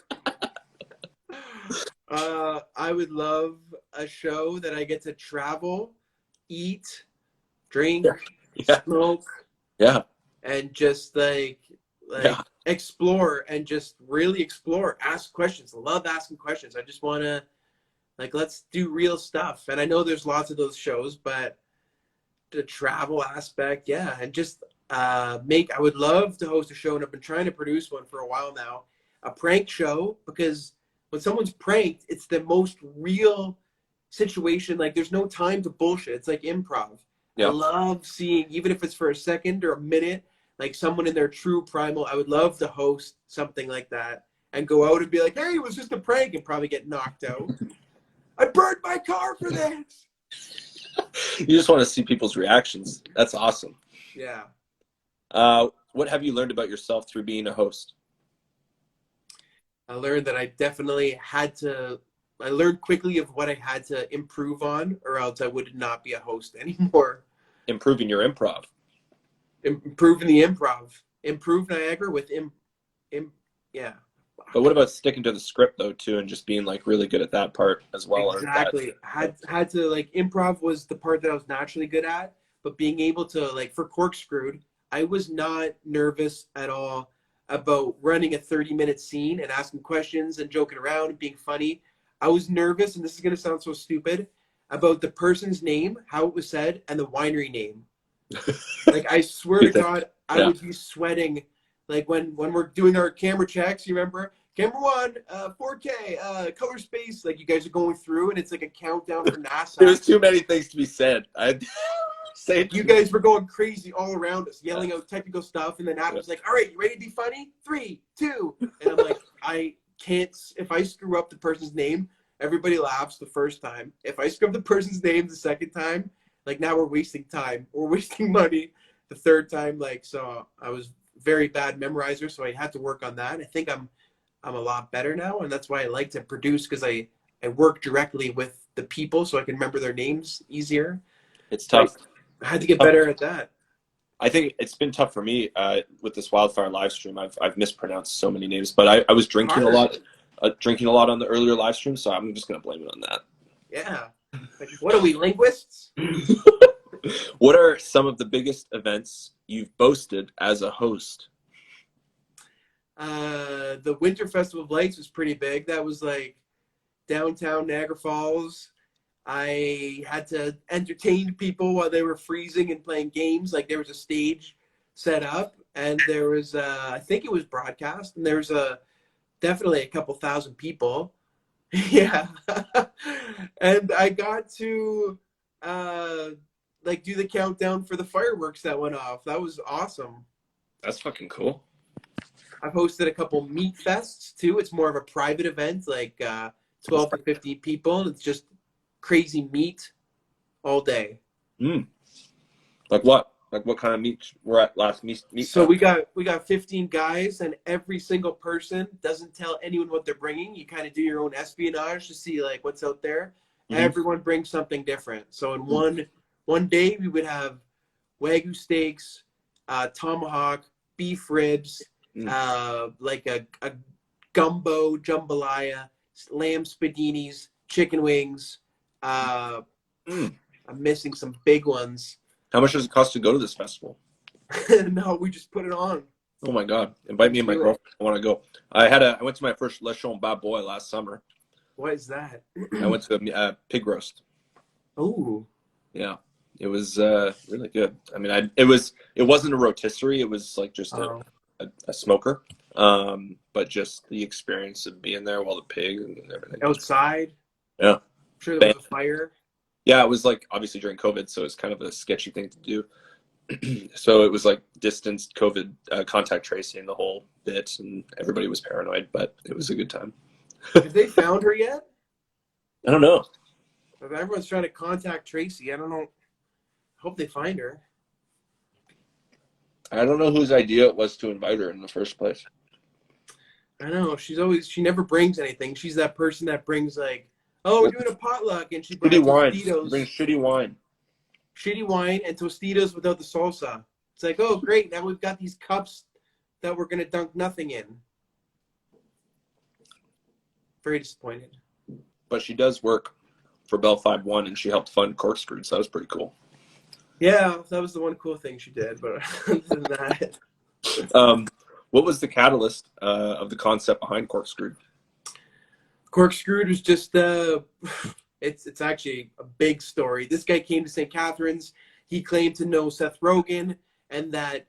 Speaker 4: I would love a show that I get to travel, eat, drink, smoke, and just like explore and just really explore, ask questions. I love asking questions. I just want to let's do real stuff. And I know there's lots of those shows, but the travel aspect, and just I would love to host a show, and I've been trying to produce one for a while now, a prank show, because when someone's pranked, it's the most real situation. Like, there's no time to bullshit. It's like improv. I love seeing, even if it's for a second or a minute, like someone in their true primal. I would love to host something like that and go out and be like, hey, it was just a prank, and probably get knocked out. I burned my car for this.
Speaker 1: You just want to see people's reactions. That's awesome.
Speaker 4: Yeah.
Speaker 1: What have you learned about yourself through being a host?
Speaker 4: I learned that I definitely I learned quickly of what I had to improve on, or else I would not be a host anymore.
Speaker 1: Improving your improv.
Speaker 4: Improving the improv. Improve Niagara with yeah.
Speaker 1: But what about sticking to the script though too, and just being like really good at that part as well?
Speaker 4: Exactly. Had to improv was the part that I was naturally good at, but being able to for CORKSKREWED, I was not nervous at all about running a 30-minute scene and asking questions and joking around and being funny. I was nervous, and this is going to sound so stupid, about the person's name, how it was said, and the winery name. I swear to God, I would be sweating. When we're doing our camera checks, you remember? Camera 1, 4K, color space. You guys are going through, and it's like a countdown for NASA.
Speaker 1: There's too many things to be said.
Speaker 4: You guys were going crazy all around us, yelling out technical stuff, and then Adam was like, all right, you ready to be funny? 3, 2. And I'm like, I can't, if I screw up the person's name, everybody laughs the first time. If I screw up the person's name the second time, now we're wasting time. We're wasting money the third time. So I was very bad memorizer, so I had to work on that. I think I'm a lot better now, and that's why I like to produce, because I work directly with the people so I can remember their names easier.
Speaker 1: It's tough.
Speaker 4: I had to get better at that.
Speaker 1: I think it's been tough for me with this wildfire live stream. I've mispronounced so many names, but I was drinking a lot on the earlier live stream, so I'm just going to blame it on that.
Speaker 4: Yeah. What are we, linguists?
Speaker 1: What are some of the biggest events you've boasted as a host?
Speaker 4: The Winter Festival of Lights was pretty big. That was downtown Niagara Falls. I had to entertain people while they were freezing and playing games. There was a stage set up, and there was I think it was broadcast, and there was definitely a couple thousand people. Yeah. And I got to do the countdown for the fireworks that went off. That was awesome.
Speaker 1: That's fucking cool.
Speaker 4: I've hosted a couple meat fests too. It's more of a private event, 12 to 15 people, and it's just crazy meat all day.
Speaker 1: Like what? What kind of meat we're at last meat?
Speaker 4: So we got 15 guys, and every single person doesn't tell anyone what they're bringing. You kind of do your own espionage to see what's out there. Mm-hmm. Everyone brings something different. So in one day we would have Wagyu steaks, tomahawk, beef ribs, a gumbo jambalaya, lamb spadinis, chicken wings. I'm missing some big ones.
Speaker 1: How much does it cost to go to this festival?
Speaker 4: No, we just put it on.
Speaker 1: Oh my God. Invite me and my girlfriend. I want to go. I went to my first Le Chon Bad Boy last summer.
Speaker 4: What is that?
Speaker 1: I went to a pig roast.
Speaker 4: Oh.
Speaker 1: Yeah. It was really good. I mean, it wasn't a rotisserie. It was just a smoker. But just the experience of being there while the pig and everything.
Speaker 4: Outside.
Speaker 1: Yeah.
Speaker 4: I'm sure there was a fire.
Speaker 1: Yeah, it was like obviously during COVID, so it's kind of a sketchy thing to do. So it was like distanced COVID contact tracing the whole bit, and everybody was paranoid, but it was a good time.
Speaker 4: Have they found her yet?
Speaker 1: I don't know.
Speaker 4: Everyone's trying to contact Tracy. I don't know. Hope they find her.
Speaker 1: I don't know whose idea it was to invite her in the first place.
Speaker 4: I know. She never brings anything. She's that person that brings like, oh, we're doing a potluck, and she brings
Speaker 1: Shitty wine.
Speaker 4: Tostitos.
Speaker 1: Bring shitty wine.
Speaker 4: Shitty wine and Tostitos without the salsa. It's like, oh, great. Now we've got these cups that we're going to dunk nothing in. Very disappointed.
Speaker 1: But she does work for Bell 5-1, and she helped fund Corkscrewed, so that was pretty cool.
Speaker 4: Yeah, that was the one cool thing she did. But other than that.
Speaker 1: What was the catalyst of the concept behind Corkscrewed?
Speaker 4: Corkscrewed was just it's actually a big story. This guy came to St. Catharines. He claimed to know Seth Rogen, and that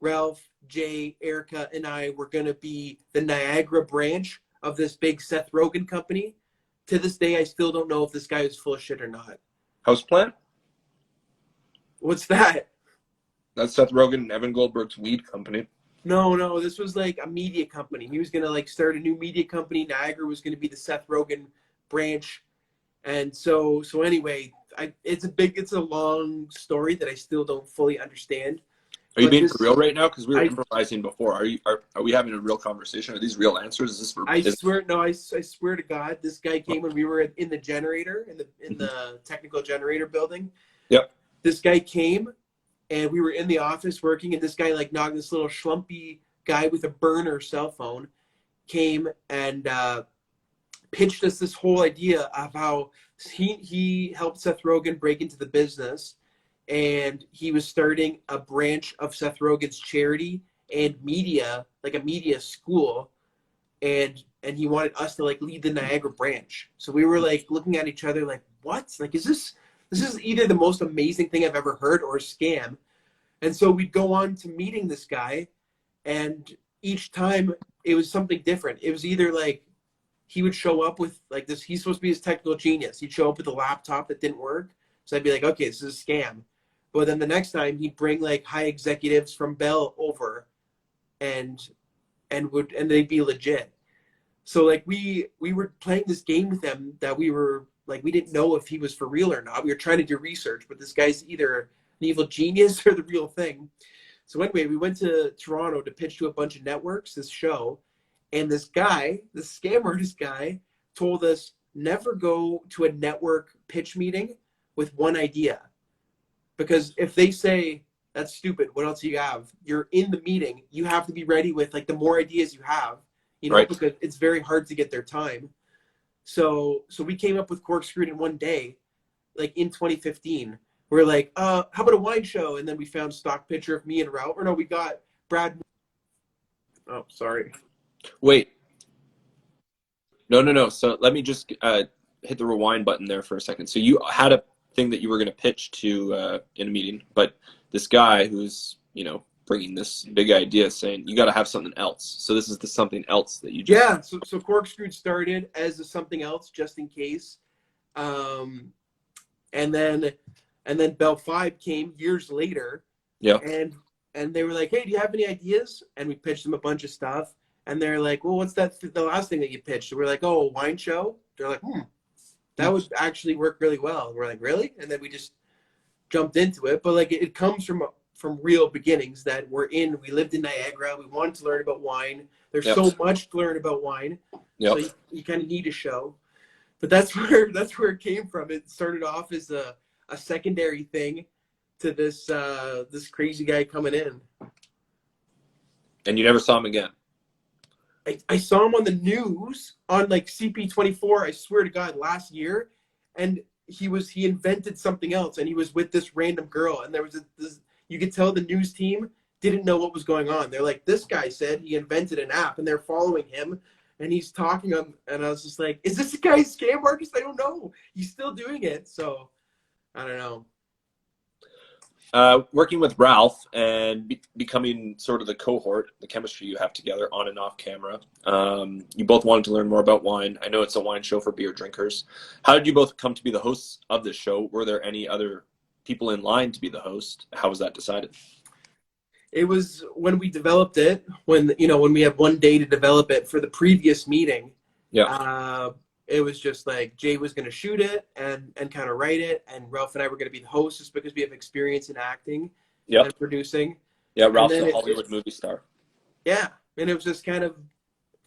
Speaker 4: Ralph, Jay, Erica, and I were going to be the Niagara branch of this big Seth Rogen company. To this day, I still don't know if this guy is full of shit or not.
Speaker 1: Houseplant?
Speaker 4: What's that?
Speaker 1: That's Seth Rogen and Evan Goldberg's weed company.
Speaker 4: No, this was like a media company. He was going to like start a new media company. Niagara was going to be the Seth Rogen branch. And so anyway, it's a long story that I still don't fully understand.
Speaker 1: Are you being for real right now? Because we were improvising before. Are we having a real conversation? Are these real answers? Is this for?
Speaker 4: I swear to God, this guy came when we were in the generator in the technical generator building.
Speaker 1: Yep.
Speaker 4: This guy came, and we were in the office working, and this guy like knocked this little schlumpy guy with a burner cell phone came and pitched us this whole idea of how he helped Seth Rogen break into the business, and he was starting a branch of Seth Rogen's charity and media, like a media school, and he wanted us to like lead the Niagara branch. So we were like looking at each other like, what? Like, is this is either the most amazing thing I've ever heard or a scam. And so we'd go on to meeting this guy, and each time it was something different. It was either like he would show up with like this, he's supposed to be his technical genius. He'd show up with a laptop that didn't work. So I'd be like, okay, this is a scam. But then the next time he'd bring like high executives from Bell over and they'd be legit. So like we were playing this game with them that we were like, we didn't know if he was for real or not. We were trying to do research, but this guy's either an evil genius or the real thing. So anyway, we went to Toronto to pitch to a bunch of networks, this show. And this guy, this scam artist guy, told us never go to a network pitch meeting with one idea. Because if they say, that's stupid, what else do you have? You're in the meeting. You have to be ready with like the more ideas you have, you know, right. Because it's very hard to get their time. So we came up with Corkscrewed in one day, like in 2015. We're like, how about a wine show? And then we found stock picture of me and Ralph. Or no, we got Brad. Oh, sorry.
Speaker 1: Wait. No. So let me just hit the rewind button there for a second. So you had a thing that you were going to pitch to in a meeting, but this guy who's, you know, bringing this big idea saying you got to have something else. So this is the something else that you just...
Speaker 4: Yeah, so Corkscrewed started as a something else just in case. And then Bell 5 came years later.
Speaker 1: Yeah.
Speaker 4: And they were like, hey, do you have any ideas? And we pitched them a bunch of stuff. And they're like, well, what's that the last thing that you pitched? So we're like, oh, a wine show? They're like, that would actually work really well. And we're like, really? And then we just jumped into it. But like it comes from real beginnings that we lived in Niagara. We wanted to learn about wine. There's so much to learn about wine. So you kind of need a show. But that's where it came from. It started off as a secondary thing to this crazy guy coming in.
Speaker 1: And you never saw him again?
Speaker 4: I saw him on the news on like CP24, I swear to God, last year. And he invented something else, and he was with this random girl. And there was you could tell the news team didn't know what was going on. They're like, this guy said he invented an app, and they're following him, and he's talking on, and I was just like, is this a guy scam artist? I don't know. He's still doing it. So I don't know.
Speaker 1: Working with Ralph and becoming sort of the cohort, the chemistry you have together on and off camera. You both wanted to learn more about wine. I know it's a wine show for beer drinkers. How did you both come to be the hosts of this show? Were there any other people in line to be the host? How was that decided?
Speaker 4: It was when we developed it, when we had one day to develop it for the previous meeting.
Speaker 1: Yeah.
Speaker 4: It was just like Jay was going to shoot it and kind of write it, and Ralph and I were going to be the hosts just because we have experience in acting and producing.
Speaker 1: Yeah, Ralph's a Hollywood movie star.
Speaker 4: Yeah, and it was just kind of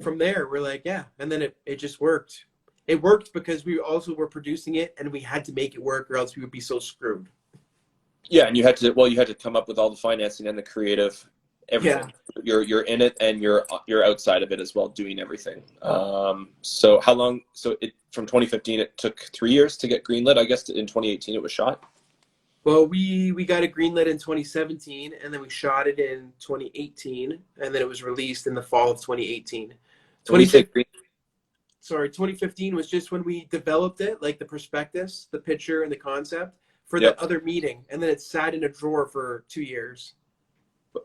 Speaker 4: from there, we're like, yeah, and then it just worked. It worked because we also were producing it, and we had to make it work, or else we would be so screwed.
Speaker 1: Yeah, and you had to come up with all the financing and the creative, everything. Yeah. You're in it, and you're outside of it as well, doing everything. So how long? So from 2015, it took 3 years to get greenlit. I guess in 2018 it was shot.
Speaker 4: Well, we got it greenlit in 2017, and then we shot it in 2018, and then it was released in the fall of 2018. 2015 was just when we developed it, like the prospectus, the picture, and the concept for the other meeting, and then it sat in a drawer for 2 years.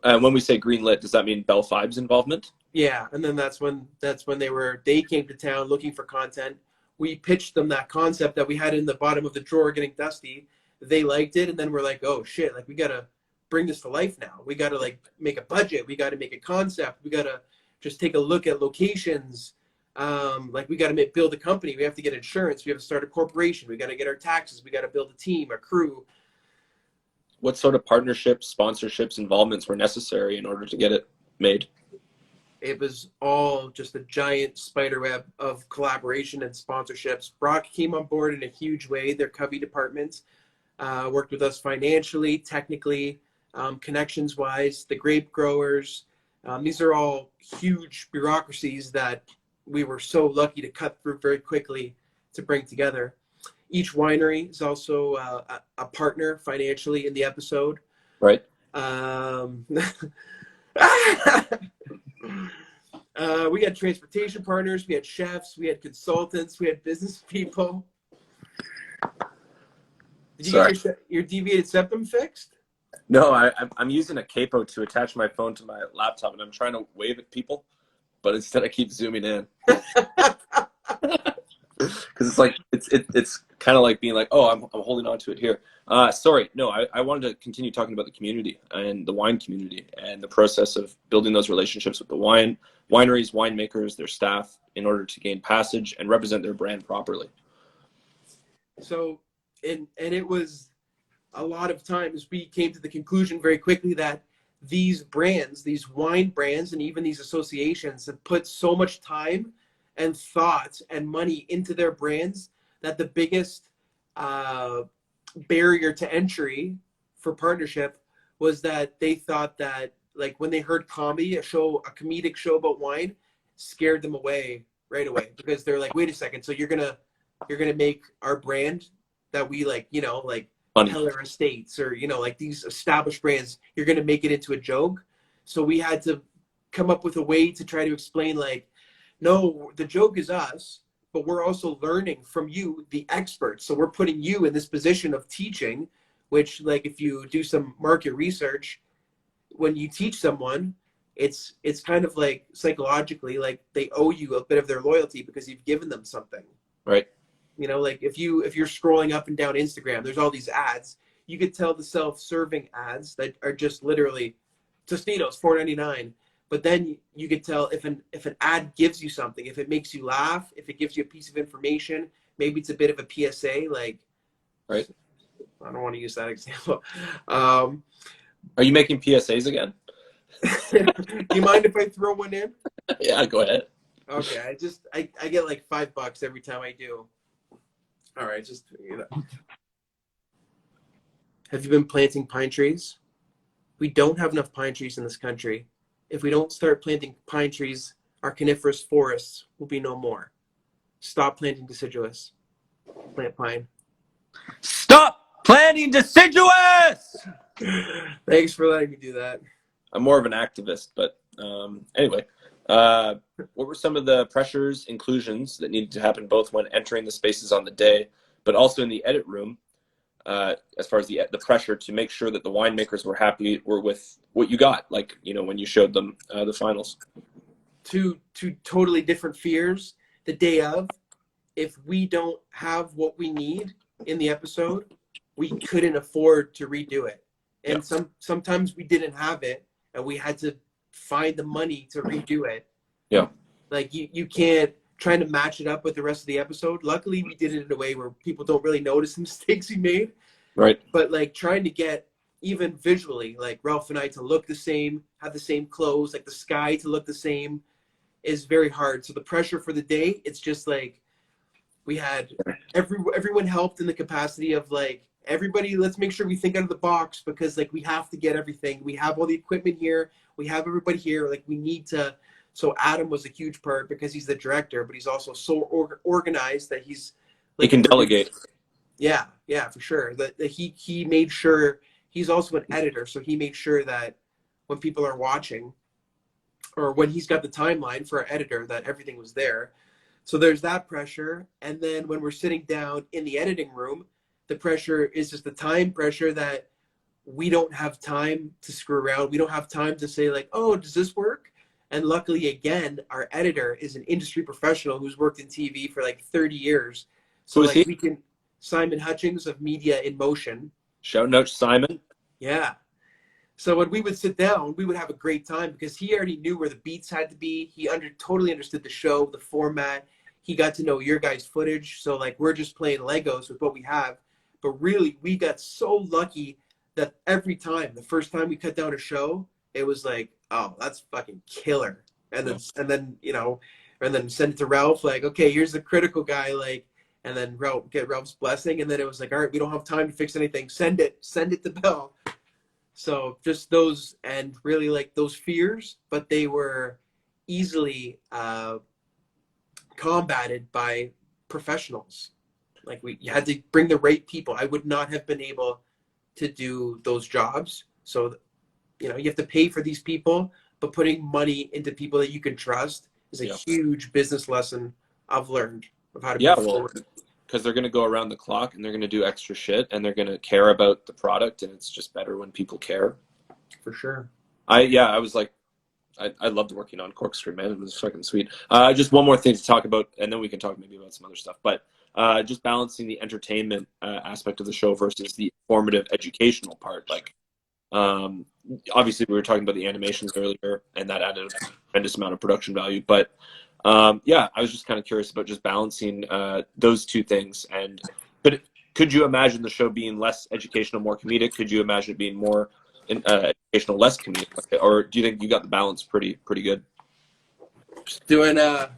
Speaker 1: When we say greenlit, does that mean Bell Fibe's involvement?
Speaker 4: Yeah, and then that's when they came to town looking for content. We pitched them that concept that we had in the bottom of the drawer getting dusty. They liked it, and then we're like, oh shit, like we gotta bring this to life now. We gotta like make a budget. We gotta make a concept. We gotta just take a look at locations. Like we gotta build a company. We have to get insurance. We have to start a corporation. We gotta get our taxes. We gotta build a team, a crew.
Speaker 1: What sort of partnerships, sponsorships, involvements were necessary in order to get it made?
Speaker 4: It was all just a giant spider web of collaboration and sponsorships. Brock came on board in a huge way. Their Covey department worked with us financially, technically, connections-wise. The grape growers. These are all huge bureaucracies that we were so lucky to cut through very quickly to bring together. Each winery is also a partner financially in the episode.
Speaker 1: Right.
Speaker 4: We had transportation partners, we had chefs, we had consultants, we had business people. Did you get your deviated septum fixed?
Speaker 1: No, I'm using a capo to attach my phone to my laptop, and I'm trying to wave at people, but instead I keep zooming in. Because it's like it's kind of like being like, oh, I'm holding on to it here. Sorry, no, I wanted to continue talking about the community and the wine community and the process of building those relationships with the wineries, winemakers, their staff, in order to gain passage and represent their brand properly.
Speaker 4: So, and it was a lot of times we came to the conclusion very quickly that these brands, these wine brands, and even these associations have put so much time and thought and money into their brands that the biggest barrier to entry for partnership was that they thought that, like, when they heard comedy, a comedic show about wine scared them away right away, because they're like, wait a second, so you're gonna make our brand that we like Heller Estates or like these established brands, you're gonna make it into a joke. So we had to come up with a way to try to explain, like, no, the joke is us, but we're also learning from you, the experts. So we're putting you in this position of teaching, which, like, if you do some market research, when you teach someone, it's kind of like psychologically, like they owe you a bit of their loyalty because you've given them something.
Speaker 1: Right.
Speaker 4: Like if you're scrolling up and down Instagram, there's all these ads. You could tell the self-serving ads that are just literally Tostitos, $4.99. But then you could tell if an ad gives you something, if it makes you laugh, if it gives you a piece of information, maybe it's a bit of a PSA. Like,
Speaker 1: right.
Speaker 4: I don't want to use that example.
Speaker 1: Are you making PSAs again?
Speaker 4: Do you mind if I throw one in?
Speaker 1: Yeah, go ahead.
Speaker 4: Okay, I get like $5 every time I do. All right, just Have you been planting pine trees? We don't have enough pine trees in this country. If we don't start planting pine trees, our coniferous forests will be no more. Stop planting deciduous. Plant pine.
Speaker 1: Stop planting deciduous!
Speaker 4: Thanks for letting me do that.
Speaker 1: I'm more of an activist, but anyway. What were some of the pressures, inclusions that needed to happen both when entering the spaces on the day, but also in the edit room as far as the pressure to make sure that the winemakers were happy with what you got, like, you know, when you showed them the finals?
Speaker 4: Two totally different fears. The day of, if we don't have what we need in the episode, we couldn't afford to redo it. And sometimes we didn't have it, and we had to find the money to redo it.
Speaker 1: Yeah.
Speaker 4: Like you can't try to match it up with the rest of the episode. Luckily, we did it in a way where people don't really notice the mistakes we made.
Speaker 1: Right.
Speaker 4: But like trying to get even visually, like Ralph and I to look the same, have the same clothes, like the sky to look the same, is very hard. So the pressure for the day, it's just like we had everyone helped in the capacity of like, everybody, let's make sure we think out of the box, because like we have to get everything. We have all the equipment here. We have everybody here. Like we need to. So Adam was a huge part because he's the director, but he's also so organized that he's like,
Speaker 1: he can delegate.
Speaker 4: Yeah, for sure. That he made sure. He's also an editor, so he made sure that when people are watching, or when he's got the timeline for our editor, that everything was there. So there's that pressure. And then when we're sitting down in the editing room, the pressure is just the time pressure that we don't have time to screw around. We don't have time to say like, oh, does this work? And luckily, again, our editor is an industry professional who's worked in TV for like 30 years. So
Speaker 1: Who is
Speaker 4: like
Speaker 1: he?
Speaker 4: we can, Simon Hutchings of Media in Motion.
Speaker 1: Shout out to Simon.
Speaker 4: Yeah. So when we would sit down, we would have a great time because he already knew where the beats had to be. He totally understood the show, the format. He got to know your guys' footage. So like we're just playing Legos with what we have. But really, we got so lucky that every time, the first time we cut down a show, it was like, oh, that's fucking killer. And then you know, and then send it to Ralph, like, okay, here's the critical guy, like, and then get Ralph's blessing. And then it was like, all right, we don't have time to fix anything. Send it to Bell. So just those, and really like those fears, but they were easily combated by professionals. Like you had to bring the right people. I would not have been able to do those jobs. So, you know, you have to pay for these people, but putting money into people that you can trust is a huge business lesson I've learned of how to move forward.
Speaker 1: Because they're going to go around the clock and they're going to do extra shit and they're going to care about the product, and it's just better when people care.
Speaker 4: For sure.
Speaker 1: I was like, I loved working on Corkscrew, man. It was fucking sweet. Just one more thing to talk about, and then we can talk maybe about some other stuff. But just balancing the entertainment aspect of the show versus the informative, educational part. Like, obviously, we were talking about the animations earlier, and that added a tremendous amount of production value. But I was just kind of curious about just balancing those two things. But could you imagine the show being less educational, more comedic? Could you imagine it being more educational, less comedic? Or do you think you got the balance pretty good?
Speaker 4: Just doing a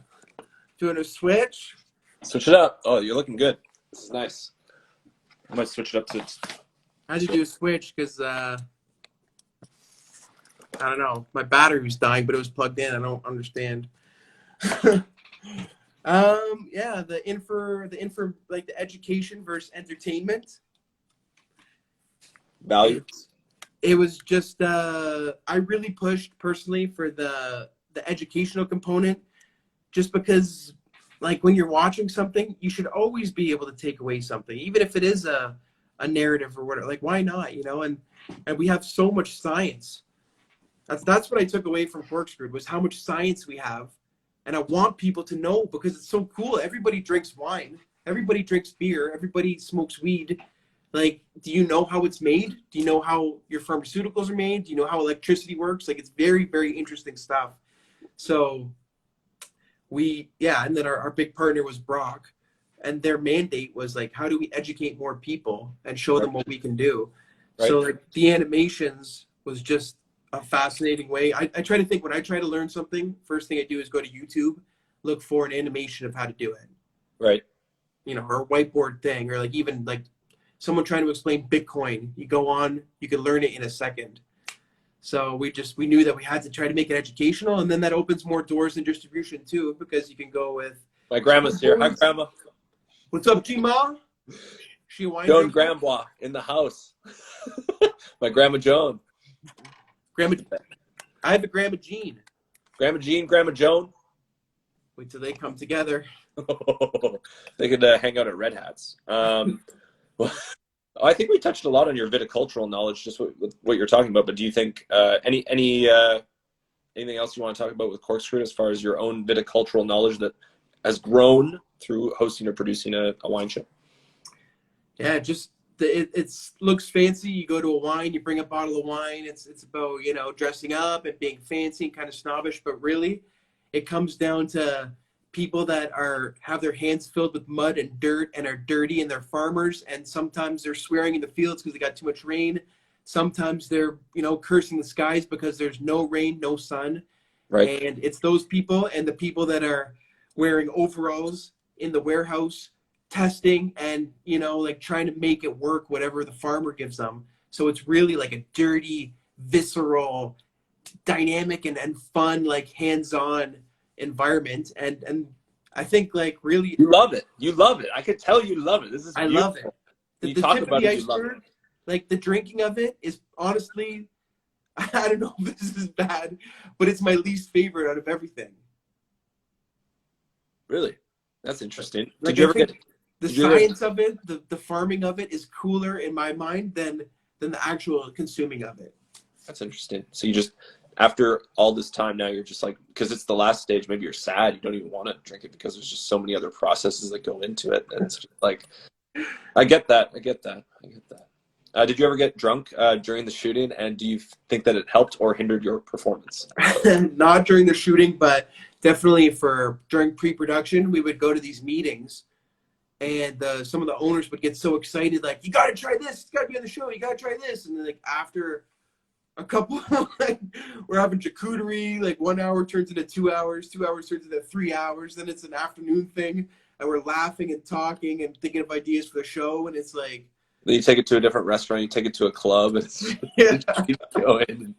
Speaker 4: switch.
Speaker 1: Switch it up. Oh, you're looking good. This is nice. I might switch it up to.
Speaker 4: I had to do a switch because I don't know, my battery was dying, but it was plugged in. I don't understand. The info, like the education versus entertainment
Speaker 1: Value.
Speaker 4: It was just I really pushed personally for the educational component, just because like when you're watching something, you should always be able to take away something, even if it is a narrative or whatever. Like, why not, you know? And we have so much science. That's what I took away from Corkscrewed, was how much science we have. And I want people to know, because it's so cool. Everybody drinks wine. Everybody drinks beer. Everybody smokes weed. Like, do you know how it's made? Do you know how your pharmaceuticals are made? Do you know how electricity works? Like, it's very, very interesting stuff. So and then our big partner was Brock, and their mandate was like, how do we educate more people and show them what we can do? Right. So like the animations was just a fascinating way. I try to think, when I try to learn something, first thing I do is go to YouTube, look for an animation of how to do it. Right. You know, or a whiteboard thing, or like even like someone trying to explain Bitcoin. You go on, you can learn it in a second. So we knew that we had to try to make it educational, and then that opens more doors in distribution too, because you can go with.
Speaker 1: My grandma's here. Hi, Grandma.
Speaker 4: What's up, G-Ma? She wine
Speaker 1: Joan Grambois in the house. My Grandma Joan.
Speaker 4: I have a Grandma Jean.
Speaker 1: Grandma Jean, Grandma Joan.
Speaker 4: Wait till they come together.
Speaker 1: They could hang out at Red Hats. I think we touched a lot on your viticultural knowledge, just with what you're talking about. But do you think anything else you want to talk about with Corkscrewed as far as your own viticultural knowledge that has grown through hosting or producing a wine show?
Speaker 4: Yeah, just it looks fancy. You go to a wine, you bring a bottle of wine. It's about, you know, dressing up and being fancy and kind of snobbish, but really, it comes down to people that have their hands filled with mud and dirt and are dirty, and they're farmers, and sometimes they're swearing in the fields because they got too much rain. Sometimes they're, you know, cursing the skies because there's no rain, no sun.
Speaker 1: Right.
Speaker 4: And it's those people and the people that are wearing overalls in the warehouse, testing and, you know, like trying to make it work, whatever the farmer gives them. So it's really like a dirty, visceral, dynamic and fun, like hands-on environment. And I think like really
Speaker 1: You love it. You love it. I could tell you love it. This is
Speaker 4: I
Speaker 1: beautiful.
Speaker 4: love it.
Speaker 1: You
Speaker 4: The
Speaker 1: talk
Speaker 4: tip of
Speaker 1: about
Speaker 4: the
Speaker 1: it, you love it.
Speaker 4: iceberg, like the drinking of it is honestly, I don't know if this is bad, but it's my least favorite out of everything.
Speaker 1: Really? That's interesting.
Speaker 4: Like,
Speaker 1: Did you ever
Speaker 4: I think
Speaker 1: get
Speaker 4: the
Speaker 1: did you ever-
Speaker 4: science of it, the farming of it is cooler in my mind than the actual consuming of it.
Speaker 1: That's interesting. So you just, after all this time now, you're just like, because it's the last stage, maybe you're sad. You don't even want to drink it because there's just so many other processes that go into it. And it's just like, I get that. Did you ever get drunk during the shooting? And do you think that it helped or hindered your performance?
Speaker 4: Not during the shooting, but definitely during pre-production, we would go to these meetings, and some of the owners would get so excited, like, you got to try this, it's got to be on the show, you got to try this. And then like after a couple, like, we're having charcuterie, like 1 hour turns into 2 hours, 2 hours turns into 3 hours, then it's an afternoon thing, and we're laughing and talking and thinking of ideas for the show, and it's like,
Speaker 1: Then you take it to a different restaurant, you take it to a club, and it's
Speaker 4: yeah.
Speaker 1: keep going.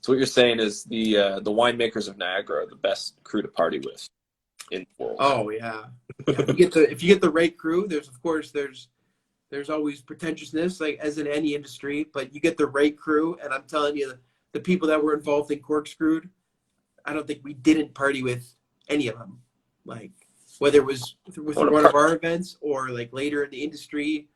Speaker 1: So what you're saying is the winemakers of Niagara are the best crew to party with in the world.
Speaker 4: Oh yeah. If you get the right crew, there's always pretentiousness, like as in any industry, but you get the right crew, and I'm telling you, the people that were involved in Corkscrewed, I don't think we didn't party with any of them. Like whether it was with one of our events or like later in the industry.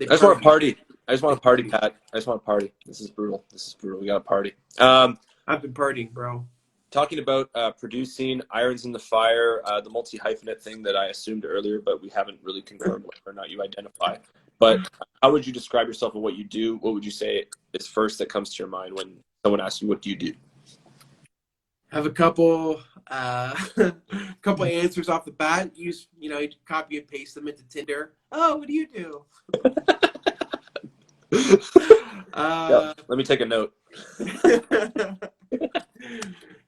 Speaker 1: I just want to party. I just want to party, Pat. I just want to party. This is brutal. We got to party.
Speaker 4: I've been partying, bro.
Speaker 1: Talking about producing, irons in the fire, the multi-hyphenate thing that I assumed earlier, but we haven't really confirmed whether or not you identify. But how would you describe yourself and what you do? What would you say is first that comes to your mind when someone asks you, what do you do?
Speaker 4: Have a couple answers off the bat. You copy and paste them into Tinder. Oh, what do you do?
Speaker 1: Let me take a note.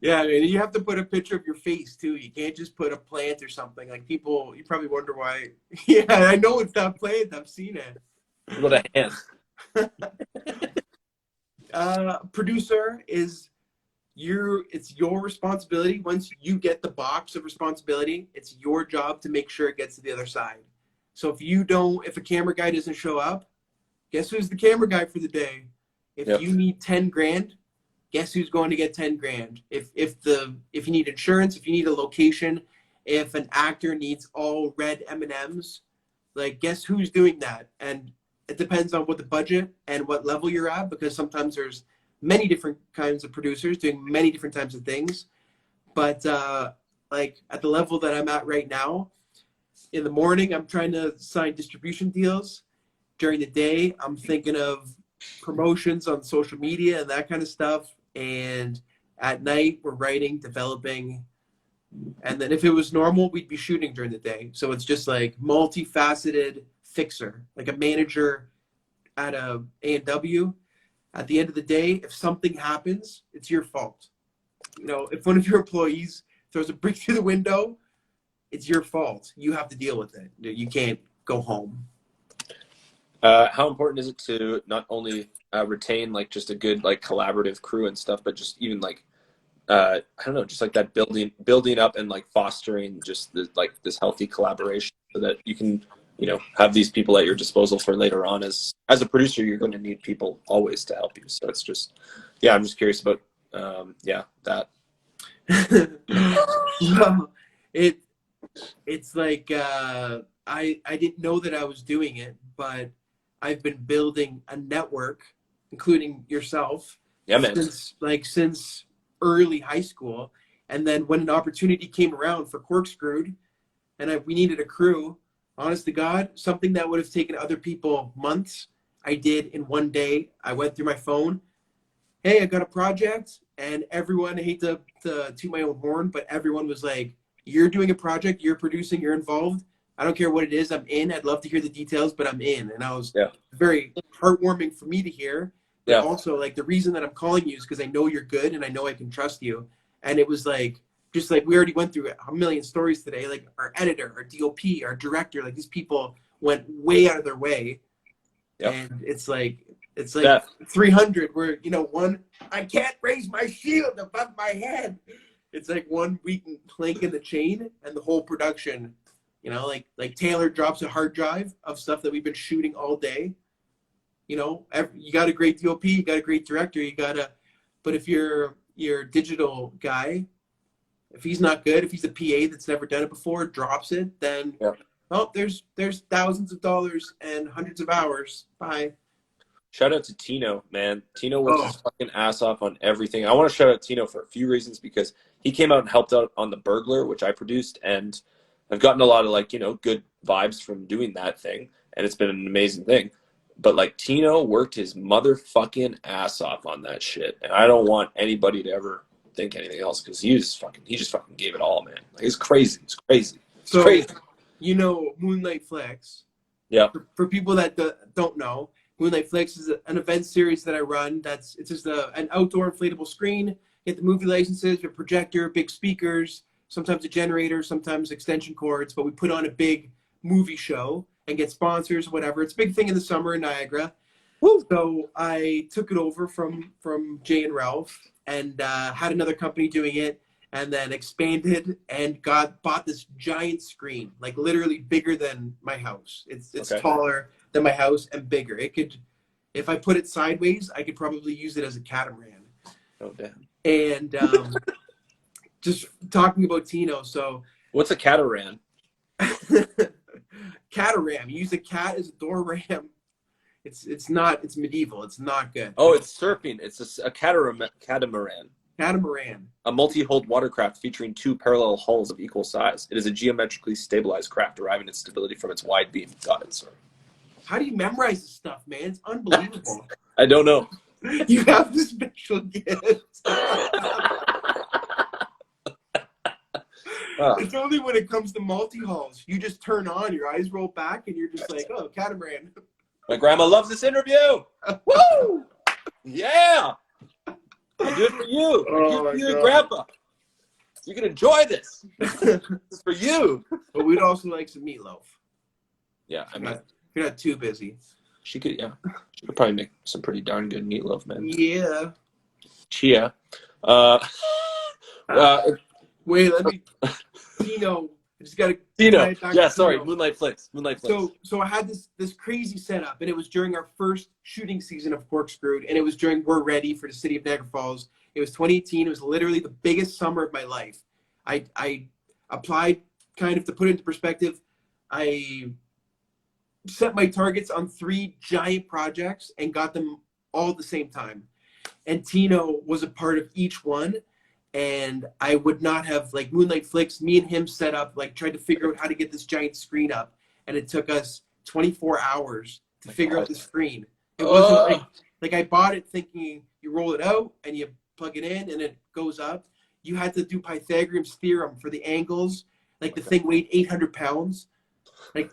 Speaker 4: Yeah, I mean, you have to put a picture of your face too. You can't just put a plant or something. Like people, you probably wonder why. Yeah, I know it's not plant. I've seen it.
Speaker 1: What a hand.
Speaker 4: Producer is it's your responsibility. Once you get the box of responsibility, it's your job to make sure it gets to the other side. So if a camera guy doesn't show up, guess who's the camera guy for the day? If you need 10 grand, guess who's going to get 10 grand? If you need insurance, if you need a location, if an actor needs all red M&Ms, like guess who's doing that? And it depends on what the budget and what level you're at, because sometimes there's many different kinds of producers doing many different types of things. But like at the level that I'm at right now, in the morning, I'm trying to sign distribution deals. During the day, I'm thinking of promotions on social media and that kind of stuff. And at night, we're writing, developing. And then if it was normal, we'd be shooting during the day. So it's just like multifaceted fixer, like a manager at a A&W. At the end of the day, if something happens, it's your fault. You know, if one of your employees throws a brick through the window, it's your fault. You have to deal with it. You can't go home.
Speaker 1: How important is it to not only retain like just a good like collaborative crew and stuff, but just even like I don't know, just like that building up and like fostering just this healthy collaboration so that you can, you know, have these people at your disposal for later on. As a producer, you're going to need people always to help you. So it's just, yeah, I'm just curious about that.
Speaker 4: Well, it's like I didn't know that I was doing it, but I've been building a network, including yourself,
Speaker 1: Yeah, man.
Speaker 4: since early high school. And then when an opportunity came around for Corkscrewed, and we needed a crew, honest to God, something that would have taken other people months, I did in one day. I went through my phone. Hey, I got a project, and everyone, I hate to toot my own horn, but everyone was like, you're doing a project, you're producing, you're involved. I don't care what it is, I'm in. I'd love to hear the details, but I'm in. And I was very heartwarming for me to hear. But also, like, the reason that I'm calling you is because I know you're good and I know I can trust you. And it was like, just like we already went through a million stories today, like our editor, our DOP, our director, like these people went way out of their way. And it's like 300 where, you know, one, I can't raise my shield above my head. It's like one weak link in the chain, and the whole production, you know, like Taylor drops a hard drive of stuff that we've been shooting all day. You know, you got a great DOP, you got a great director, but if you're digital guy, if he's not good, if he's a PA that's never done it before, drops it, then there's thousands of dollars and hundreds of hours. Bye.
Speaker 1: Shout out to Tino, man. Tino works his fucking ass off on everything. I want to shout out Tino for a few reasons, because he came out and helped out on The Burglar, which I produced, and I've gotten a lot of, like, you know, good vibes from doing that thing, and it's been an amazing thing. But, like, Tino worked his motherfucking ass off on that shit, and I don't want anybody to ever think anything else, because he just fucking gave it all, man. Like, it's crazy. It's crazy. It's crazy.
Speaker 4: You know, Moonlight Flicks.
Speaker 1: Yeah.
Speaker 4: For people that don't know, Moonlight Flicks is an event series that I run. It's just an outdoor inflatable screen. Get the movie licenses, your projector, big speakers, sometimes a generator, sometimes extension cords. But we put on a big movie show and get sponsors, whatever. It's a big thing in the summer in Niagara. Woo. So I took it over from Jay and Ralph, and had another company doing it, and then expanded and bought this giant screen, like literally bigger than my house. It's taller than my house and bigger. It could, if I put it sideways, I could probably use it as a catamaran.
Speaker 1: Oh, damn.
Speaker 4: And just talking about Tino, so.
Speaker 1: What's a catamaran?
Speaker 4: Cataram. You use a cat as a door ram. It's medieval. It's not good.
Speaker 1: Oh, it's surfing. It's a catamaran.
Speaker 4: Catamaran.
Speaker 1: A multi-hulled watercraft featuring two parallel hulls of equal size. It is a geometrically stabilized craft deriving its stability from its wide beam. Got it, sir.
Speaker 4: How do you memorize this stuff, man? It's unbelievable.
Speaker 1: I don't know.
Speaker 4: You have this special gift. It's only when it comes to multi-hulls. You just turn on, your eyes roll back, and you're just like, oh, catamaran.
Speaker 1: My grandma loves this interview. Woo! Yeah! I'll do it for you. I'll give it to your grandpa. You can enjoy this. This is for you.
Speaker 4: But we'd also like some meatloaf.
Speaker 1: Yeah, I mean,
Speaker 4: if you're not too busy.
Speaker 1: She could probably make some pretty darn good meatloaf, man.
Speaker 4: Yeah.
Speaker 1: Chia.
Speaker 4: Wait, let me. Tino, I just gotta.
Speaker 1: Tino. Yeah, sorry. Moonlight Flicks.
Speaker 4: So I had this crazy setup, and it was during our first shooting season of Corkscrewed, and it was during We're Ready for the city of Niagara Falls. It was 2018. It was literally the biggest summer of my life. I applied, kind of to put it into perspective. I set my targets on 3 giant projects and got them all at the same time. And Tino was a part of each one. And I would not have, like, Moonlight Flicks, me and him set up, like, tried to figure out how to get this giant screen up. And it took us 24 hours to figure out the screen. It wasn't like I bought it thinking you roll it out and you plug it in and it goes up. You had to do Pythagorean's theorem for the angles. Like, the thing weighed 800 pounds. Like,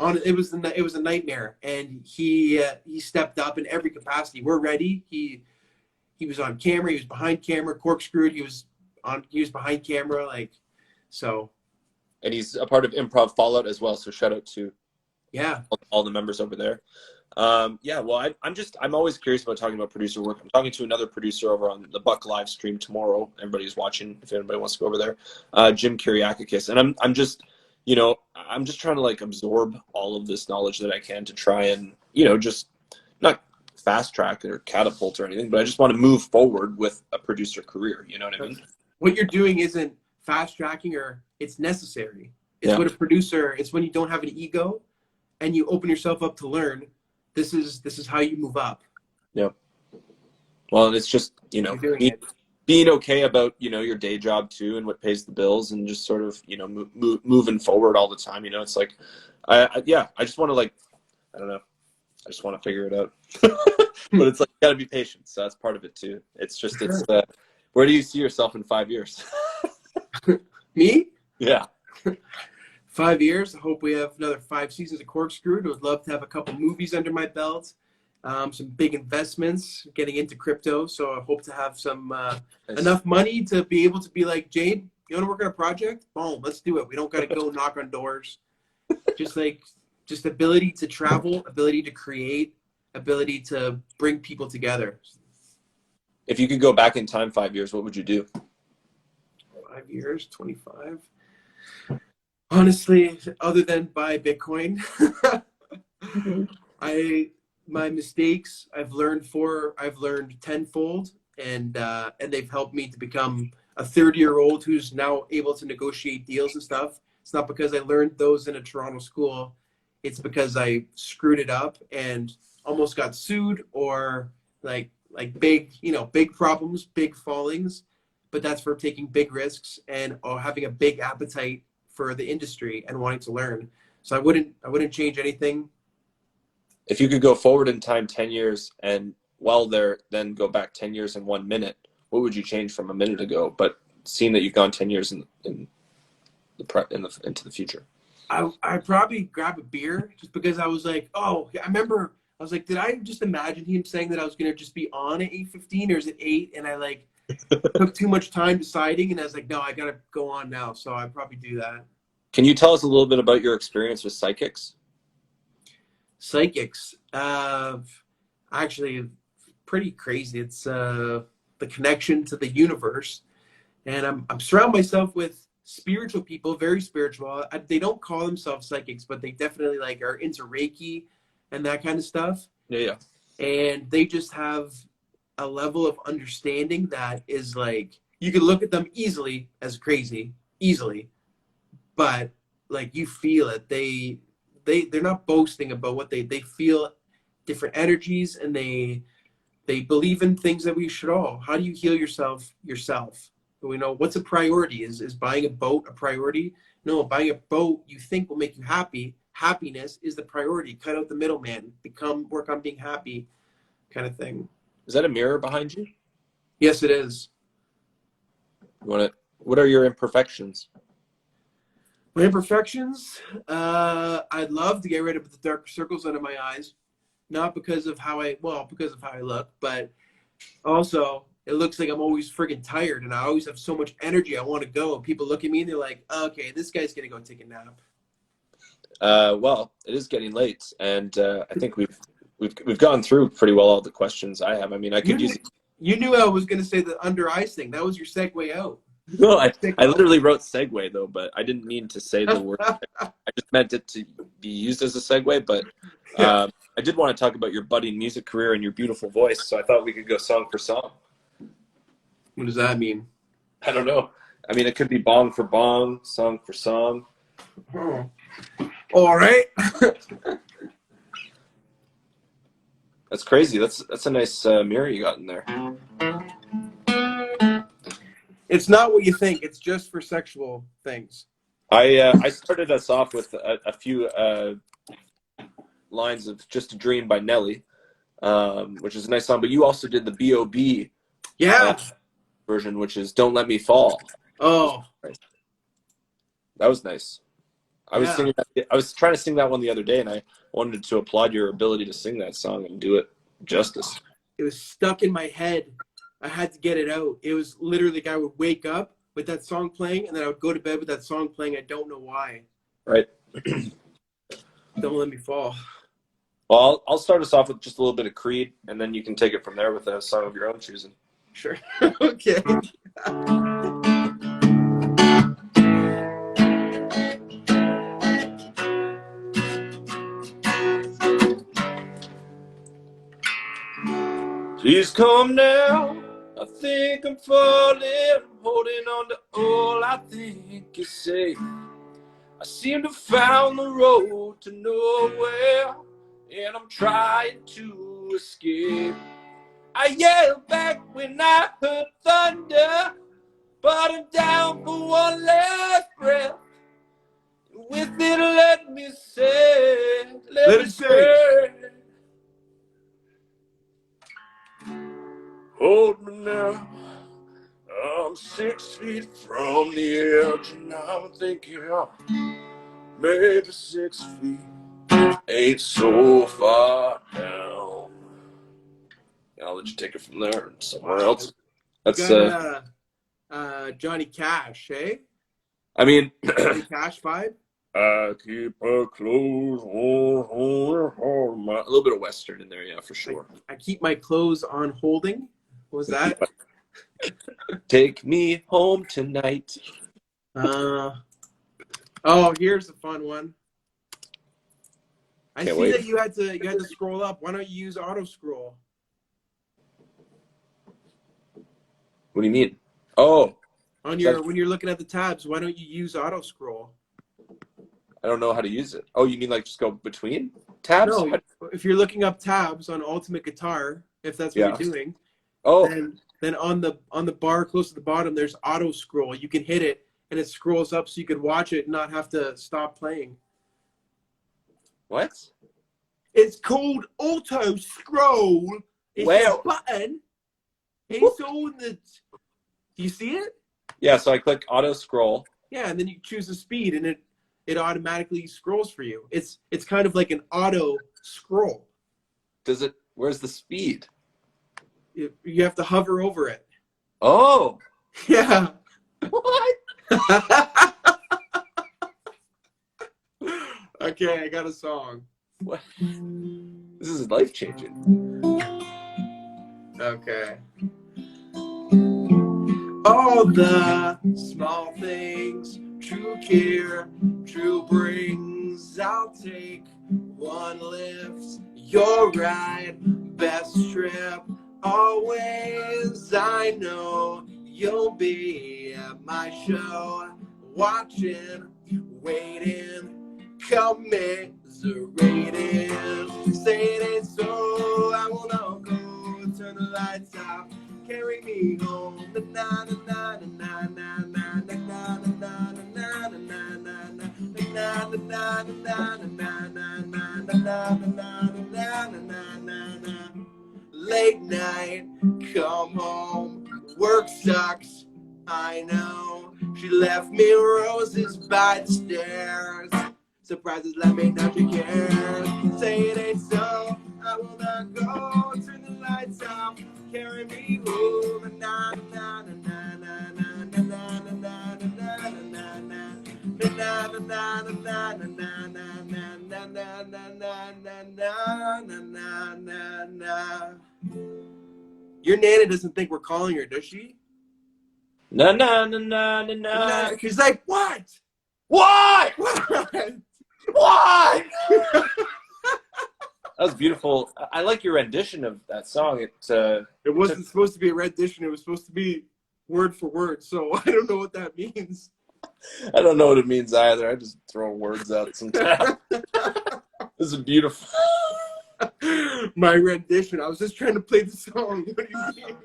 Speaker 4: it was a nightmare. And he stepped up in every capacity. We're ready. He was on camera. He was behind camera. Corkscrewed. He was behind camera. Like, so.
Speaker 1: And he's a part of Improv Fallout as well. So shout out to all the members over there. Well, I'm always curious about talking about producer work. I'm talking to another producer over on the Buck live stream tomorrow. Everybody's watching if anybody wants to go over there. Jim Kyriakakis. And I'm just trying to, like, absorb all of this knowledge that I can to try and, just not fast track or catapult or anything, but I just want to move forward with a producer career. You know what I mean?
Speaker 4: What you're doing isn't fast tracking, or it's necessary. It's what a producer. It's when you don't have an ego, and you open yourself up to learn. This is how you move up.
Speaker 1: Yep. Well, and it's just, you know, being okay about, you know, your day job too, and what pays the bills, and just sort of, you know, moving forward all the time. You know, it's like, I just want to, like, I don't know, I just want to figure it out. But it's like, you got to be patient. So that's part of it too. It's just, it's, where do you see yourself in 5 years?
Speaker 4: Me?
Speaker 1: Yeah.
Speaker 4: 5 years. I hope we have another 5 seasons of Corkscrewed. I would love to have a couple movies under my belt. Some big investments, getting into crypto. So I hope to have some enough money to be able to be like, Jade, you want to work on a project? Boom, let's do it. We don't got to go knock on doors. Just ability to travel, ability to create, ability to bring people together.
Speaker 1: If you could go back in time 5 years, what would you do?
Speaker 4: 5 years, 25. Honestly, other than buy Bitcoin, my mistakes I've learned tenfold, and they've helped me to become a 30-year-old who's now able to negotiate deals and stuff. It's not because I learned those in a Toronto school. It's because I screwed it up and almost got sued, or like big, you know, big problems, big fallings. But that's for taking big risks and having a big appetite for the industry and wanting to learn. So I wouldn't change anything.
Speaker 1: If you could go forward in time 10 years and while there, then go back 10 years in 1 minute, what would you change from a minute ago? But seeing that you've gone 10 years into the future.
Speaker 4: I'd probably grab a beer, just because I was like, oh, I remember I was like, did I just imagine him saying that I was going to just be on at 8:15, or is it 8? And I like took too much time deciding, and I was like, no, I got to go on now. So I'd probably do that.
Speaker 1: Can you tell us a little bit about your experience with psychics?
Speaker 4: Psychics, actually pretty crazy. It's the connection to the universe, and I'm surrounding myself with spiritual people, very spiritual. They don't call themselves psychics, but they definitely like are into Reiki and that kind of stuff.
Speaker 1: Yeah.
Speaker 4: And they just have a level of understanding that is like, you can look at them easily as crazy, but like you feel it. They're not boasting about what they feel different energies, and they believe in things that we should all. How do you heal yourself? We know what's a priority. Is buying a boat a priority? No, buying a boat you think will make you happy. Happiness is the priority. Cut out the middleman. Work on being happy, kind of thing.
Speaker 1: Is that a mirror behind you?
Speaker 4: Yes, it is.
Speaker 1: What are your imperfections?
Speaker 4: My imperfections, I'd love to get rid of the dark circles under my eyes, not because of how because of how I look, but also it looks like I'm always friggin' tired, and I always have so much energy. I want to go, and people look at me and they're like, okay, this guy's gonna go take a nap.
Speaker 1: Well, it is getting late, and I think we've gone through pretty well all the questions I have. I mean, I could use.
Speaker 4: You knew I was gonna say the under eyes thing. That was your segue out.
Speaker 1: No, I literally wrote segue though, but I didn't mean to say the word. I just meant it to be used as a segue. But I did want to talk about your budding music career and your beautiful voice, so I thought we could go song for song.
Speaker 4: What does that mean?
Speaker 1: I don't know. I mean, it could be bong for bong, song for song.
Speaker 4: Oh. All right.
Speaker 1: That's crazy. That's a nice mirror you got in there.
Speaker 4: It's not what you think. It's just for sexual things.
Speaker 1: I started us off with a few lines of "Just a Dream" by Nelly, which is a nice song. But you also did the B.O.B. Version, which is "Don't Let Me Fall."
Speaker 4: Oh,
Speaker 1: that was nice. I was singing. I was trying to sing that one the other day, and I wanted to applaud your ability to sing that song and do it justice.
Speaker 4: It was stuck in my head. I had to get it out. It was literally like I would wake up with that song playing, and then I would go to bed with that song playing. I don't know why.
Speaker 1: Right.
Speaker 4: Don't Let Me Fall.
Speaker 1: Well, I'll start us off with just a little bit of Creed, and then you can take it from there with a song of your own choosing.
Speaker 4: Sure. Okay.
Speaker 1: Please come now. I think I'm falling. I'm holding on to all I think is safe. I seem to found the road to nowhere, and I'm trying to escape. I yelled back when I heard thunder, but I'm down for one last breath. With it, let me say, let me say, hold me now. I'm 6 feet from the edge, and I'm thinking, maybe 6 feet ain't so far down. I'll let you take it from there and somewhere else. That's
Speaker 4: got Johnny Cash, eh?
Speaker 1: I mean,
Speaker 4: Johnny Cash vibe.
Speaker 1: I keep her clothes on. A little bit of Western in there, yeah, for sure.
Speaker 4: I keep my clothes on holding. What was that?
Speaker 1: Take me home tonight.
Speaker 4: Oh, here's a fun one. I see that you had to scroll up. Why don't you use auto scroll?
Speaker 1: What do you mean? Oh,
Speaker 4: On your when you're looking at the tabs, why don't you use auto scroll?
Speaker 1: I don't know how to use it. Oh, you mean like just go between tabs?
Speaker 4: No, if you're looking up tabs on Ultimate Guitar, if that's what you're doing, then on the bar close to the bottom, there's auto scroll. You can hit it and it scrolls up so you could watch it and not have to stop playing.
Speaker 1: What?
Speaker 4: It's called auto scroll. It's a button. It's on the. Do you see it?
Speaker 1: Yeah. So I click auto scroll.
Speaker 4: Yeah, and then you choose the speed, and it automatically scrolls for you. It's kind of like an auto scroll.
Speaker 1: Does it? Where's the speed?
Speaker 4: You have to hover over it.
Speaker 1: Oh.
Speaker 4: Yeah.
Speaker 1: What?
Speaker 4: Okay, I got a song.
Speaker 1: What? This is life changing.
Speaker 4: Okay. All the small things, true care, true brings. I'll take one lift, your ride, best trip. Always, I know you'll be at my show, watching, waiting, commiserating. Say it ain't so, I will not go. Turn the lights off, carry me home. Na na na na na na na na na na na na na. Late night, come home. Work sucks, I know. She left me roses by the stairs. Surprises let me know she cares. Say it ain't so, I will not go. Turn the lights off, carry me home. Na na na na na na na na na na na na. Your Nana doesn't think we're calling her, does she?
Speaker 1: Na na na na na na.
Speaker 4: She's like, what?
Speaker 1: Why?
Speaker 4: What?
Speaker 1: Why? That was beautiful. I like your rendition of that song.
Speaker 4: It wasn't supposed to be a rendition. It was supposed to be word for word. So I don't know what that means.
Speaker 1: I don't know what it means either. I just throw words out sometimes. This is beautiful.
Speaker 4: My rendition. I was just trying to play the song. What do you mean?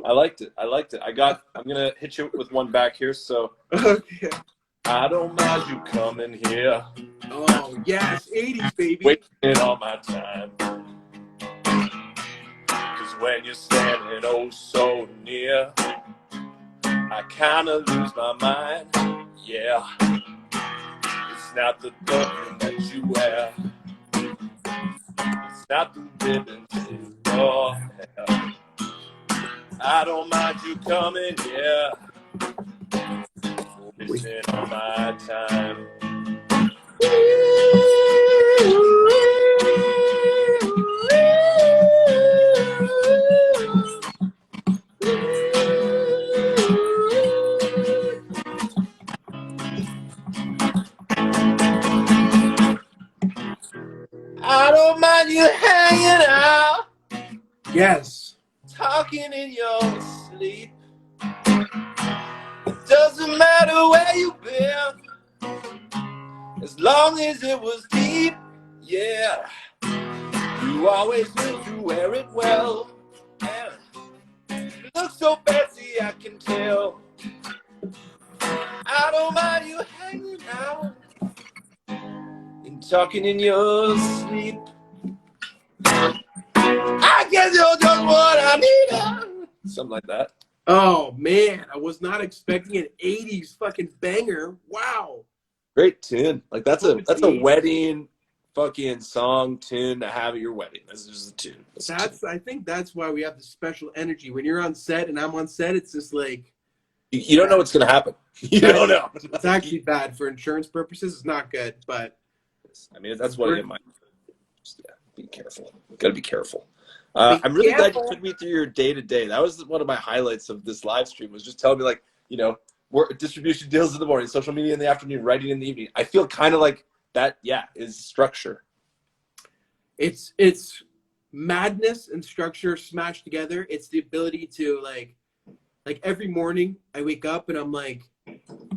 Speaker 1: I liked it. I'm gonna hit you with one back here. So
Speaker 4: okay.
Speaker 1: I don't mind you coming here.
Speaker 4: Oh yes, 80s baby.
Speaker 1: Waiting all my time. 'Cause when you're standing oh so near, I kinda lose my mind. Yeah. It's not the dumpling that you wear. It's not the ribbons in your hair. I don't mind you coming here. Wasting all my time. I don't mind you hanging out.
Speaker 4: Yes.
Speaker 1: Talking in your sleep. It doesn't matter where you've been. as long as it was deep. Yeah, you always knew to wear it well. And you look so fancy, I can tell. I don't mind you hanging out and talking in your sleep. I guess you're just what I need. Something like that.
Speaker 4: Oh man, I was not expecting an 80s fucking banger. Wow.
Speaker 1: Great tune. Like that's a wedding fucking song tune to have at your wedding. This is just a tune.
Speaker 4: I think that's why we have the special energy. When you're on set and I'm on set, it's just like
Speaker 1: you don't know what's gonna happen. You don't know.
Speaker 4: It's actually bad for insurance purposes. It's not good, but
Speaker 1: I mean that's what I get my. Yeah, be careful. Gotta be careful. I'm really glad you took me through your day to day. That was one of my highlights of this live stream, was just telling me, like, you know, work, distribution deals in the morning, social media in the afternoon, writing in the evening. I feel kind of like that. Yeah, is structure.
Speaker 4: It's madness and structure smashed together. It's the ability to like every morning I wake up and I'm like,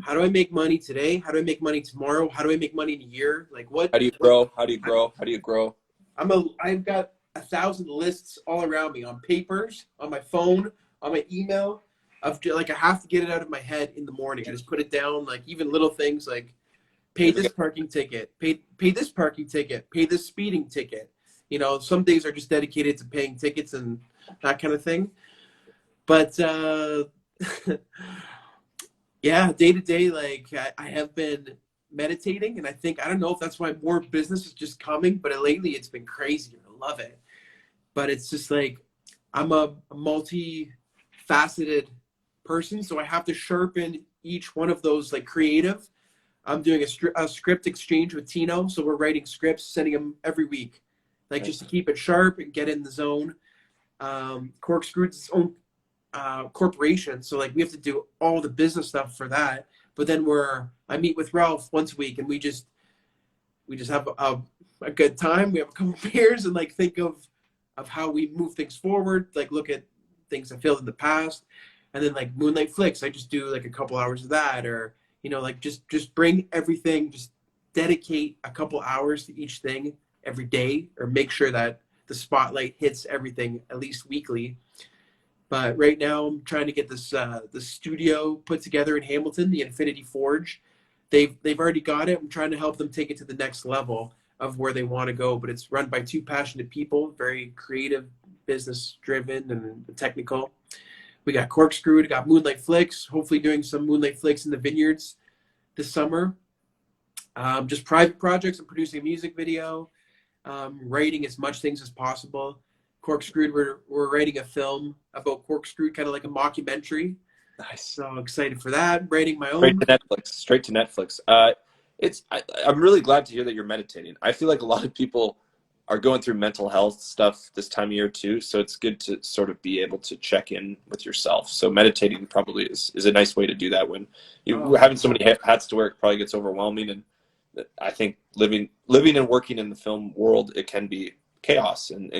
Speaker 4: how do I make money today? How do I make money tomorrow? How do I make money in a year? Like what?
Speaker 1: How do you grow? How do you grow? How do you grow?
Speaker 4: I've got 1,000 lists all around me on papers, on my phone, on my email. I have to get it out of my head in the morning. I just put it down, like even little things like pay this parking ticket, pay this parking ticket, pay this speeding ticket. You know, some days are just dedicated to paying tickets and that kind of thing. But yeah, day to day, like I have been meditating, and I don't know if that's why more business is just coming, but lately it's been crazy. I love it. But it's just like I'm a multi-faceted person, so I have to sharpen each one of those, like creative. I'm doing a script exchange with Tino, so we're writing scripts, sending them every week, like just to keep it sharp and get in the zone. Corkscrewed's its own corporation, so like we have to do all the business stuff for that. But then I meet with Ralph once a week, and we just have a good time. We have a couple of beers and like think of how we move things forward, like look at things I failed in the past. And then like Moonlight Flicks, I just do like a couple hours of that, or you know, like just bring everything, just dedicate a couple hours to each thing every day, or make sure that the spotlight hits everything at least weekly. But right now I'm trying to get this the studio put together in Hamilton, the Infinity Forge. They've already got it. I'm trying to help them take it to the next level of where they want to go, but it's run by two passionate people, very creative, business driven and technical. We got Corkscrewed, got Moonlight Flicks, hopefully doing some Moonlight Flicks in the vineyards this summer. Just private projects. I'm producing a music video, writing as much things as possible. Corkscrewed, we're writing a film about Corkscrewed, kind of like a mockumentary.
Speaker 1: Nice.
Speaker 4: So I'm excited for that. Writing my own.
Speaker 1: Straight to Netflix. I'm really glad to hear that you're meditating. I feel like a lot of people are going through mental health stuff this time of year too, so it's good to sort of be able to check in with yourself. So meditating probably is a nice way to do that when you're having so many hats to wear. It probably gets overwhelming, and I think living and working in the film world, it can be chaos and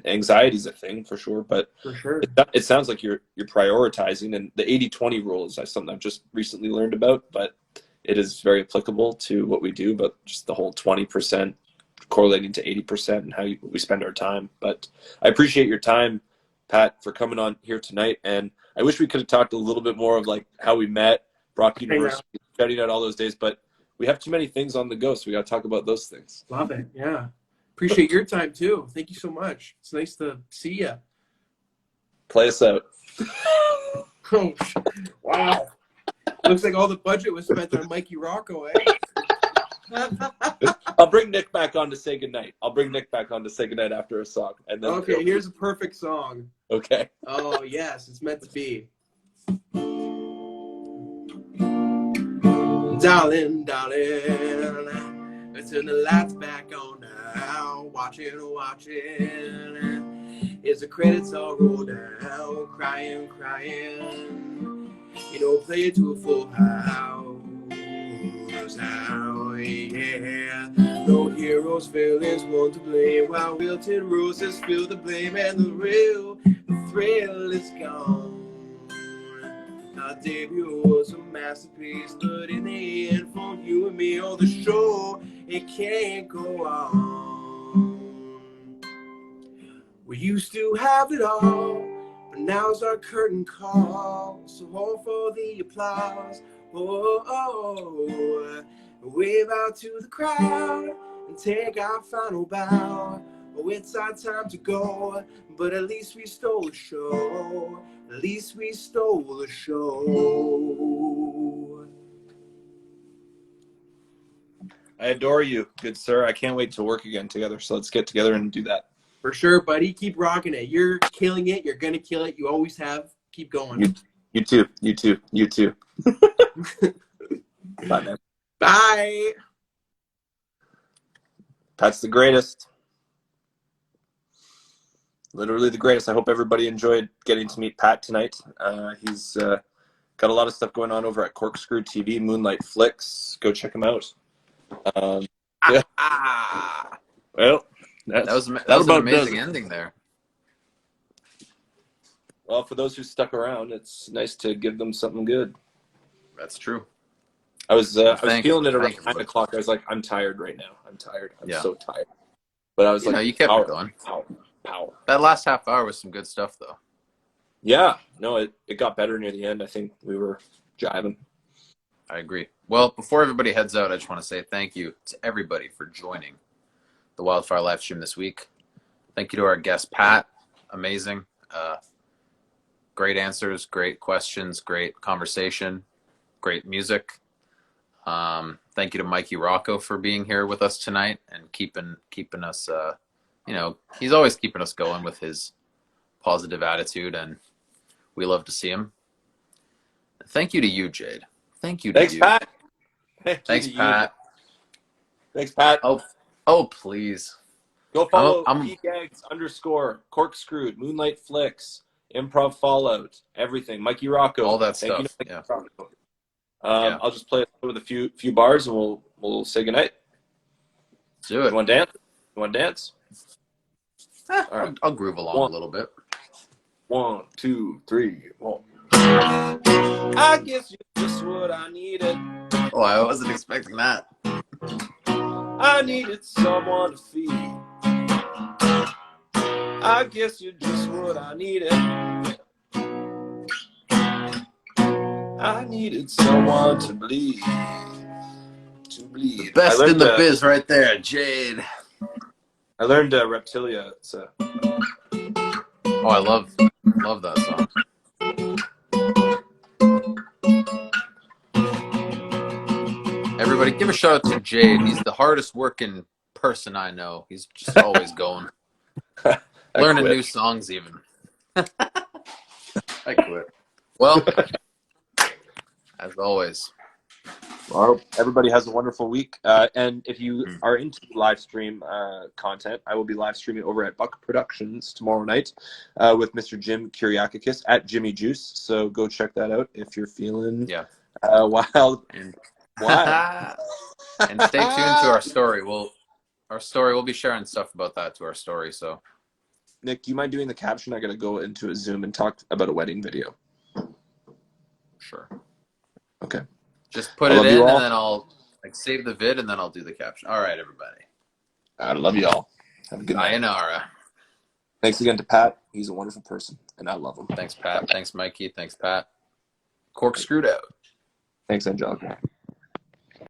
Speaker 1: anxiety is a thing for sure. But
Speaker 4: for sure,
Speaker 1: it sounds like you're prioritizing, and the 80-20 rule is something I've just recently learned about, but it is very applicable to what we do. But just the whole 20% correlating to 80% and how we spend our time. But I appreciate your time, Pat, for coming on here tonight, and I wish we could have talked a little bit more of like how we met, Brock University, shouting out all those days, but we have too many things on the go, so we got to talk about those things.
Speaker 4: Love it. Yeah. Appreciate your time too. Thank you so much. It's nice to see you.
Speaker 1: Play us out.
Speaker 4: Oh, wow. Looks like all the budget was spent on Mikey Rocco, eh?
Speaker 1: I'll bring Nick back on to say goodnight. After a song. And then
Speaker 4: okay, here's a perfect song.
Speaker 1: Okay.
Speaker 4: Oh, yes, it's meant to be. Darling, let's turn the lights back on now. Watching. As the credits all roll down, crying. You know, play it to a full house now, yeah. No heroes, villains, one to blame, while wilted roses feel the blame, and the thrill is gone. our debut was a masterpiece, but in the end, for you and me on the show, it can't go on. We used to have it all, but now's our curtain call. So hold for the applause. Wave out to the crowd and take our final bow. Oh, it's our time to go, but at least we stole the show. At least we stole the show.
Speaker 1: I adore you, good sir. I can't wait to work again together. So let's get together and do that.
Speaker 4: For sure, buddy. Keep rocking it. You're killing it. You're gonna kill it. You always have. Keep going.
Speaker 1: You too. You too. You too. Bye, man.
Speaker 4: Bye.
Speaker 1: Pat's the greatest. Literally the greatest. I hope everybody enjoyed getting to meet Pat tonight. He's got a lot of stuff going on over at Corkscrew TV, Moonlight Flicks. Go check him out. Yeah. Well,
Speaker 2: That was an amazing ending there.
Speaker 1: Well, for those who stuck around, it's nice to give them something good.
Speaker 2: That's true.
Speaker 1: I was feeling it around
Speaker 2: you,
Speaker 1: 9 o'clock. I was like, I'm tired right now. I'm tired. I'm
Speaker 2: Yeah.
Speaker 1: so tired. But I was like,
Speaker 2: you kept
Speaker 1: power,
Speaker 2: it going.
Speaker 1: Power.
Speaker 2: That last half hour was some good stuff, though.
Speaker 1: Yeah. No, it got better near the end. I think we were jiving.
Speaker 2: I agree. Well, before everybody heads out, I just want to say thank you to everybody for joining the Wildfire live stream this week. Thank you to our guest, Pat. Amazing. Great answers, great questions, great conversation, great music. Thank you to Mikey Rocco for being here with us tonight and keeping us, he's always keeping us going with his positive attitude, and we love to see him. Thank you to you, Jade. Thank you to
Speaker 1: Thanks,
Speaker 2: you.
Speaker 1: Pat.
Speaker 2: Thanks, Pat.
Speaker 1: Thanks, Pat.
Speaker 2: Oh, please.
Speaker 1: Go follow PGags _, Corkscrewed, Moonlight Flicks, Improv Fallout, everything. Mikey Rocco.
Speaker 2: All that
Speaker 1: Thank
Speaker 2: stuff.
Speaker 1: You to
Speaker 2: Yeah.
Speaker 1: Rocco. I'll just play with a few bars and we'll say goodnight.
Speaker 2: Let's do it.
Speaker 1: You want to dance? All right.
Speaker 2: I'll groove along a little bit.
Speaker 1: 1, 2, 3, 4. I guess you're just what I needed.
Speaker 2: Oh, I wasn't expecting that.
Speaker 1: I needed someone to feed. I guess you're just what I needed. I needed someone to bleed.
Speaker 2: The best in the biz right there, Jade.
Speaker 1: I learned Reptilia.
Speaker 2: Oh, I love that song. Everybody, give a shout out to Jade. He's the hardest working person I know. He's just always going. Learning new songs even. I quit. Well, as always.
Speaker 1: Well, everybody has a wonderful week. And if you are into live stream content, I will be live streaming over at Buck Productions tomorrow night with Mr. Jim Kyriakakis at Jimmy Juice. So go check that out if you're feeling wild.
Speaker 2: And stay tuned to our story. We'll be sharing stuff about that to our story. So,
Speaker 1: Nick, do you mind doing the caption? I got to go into a Zoom and talk about a wedding video.
Speaker 2: Sure.
Speaker 1: Okay.
Speaker 2: Just put it in, and then I'll save the vid, and then I'll do the caption. All right, everybody.
Speaker 1: I love you all. Have a good night.
Speaker 2: Sayonara.
Speaker 1: Thanks again to Pat. He's a wonderful person, and I love him.
Speaker 2: Thanks, Pat. Thanks, Mikey. Thanks, Pat. Corkscrewed out.
Speaker 1: Thanks, Angelica.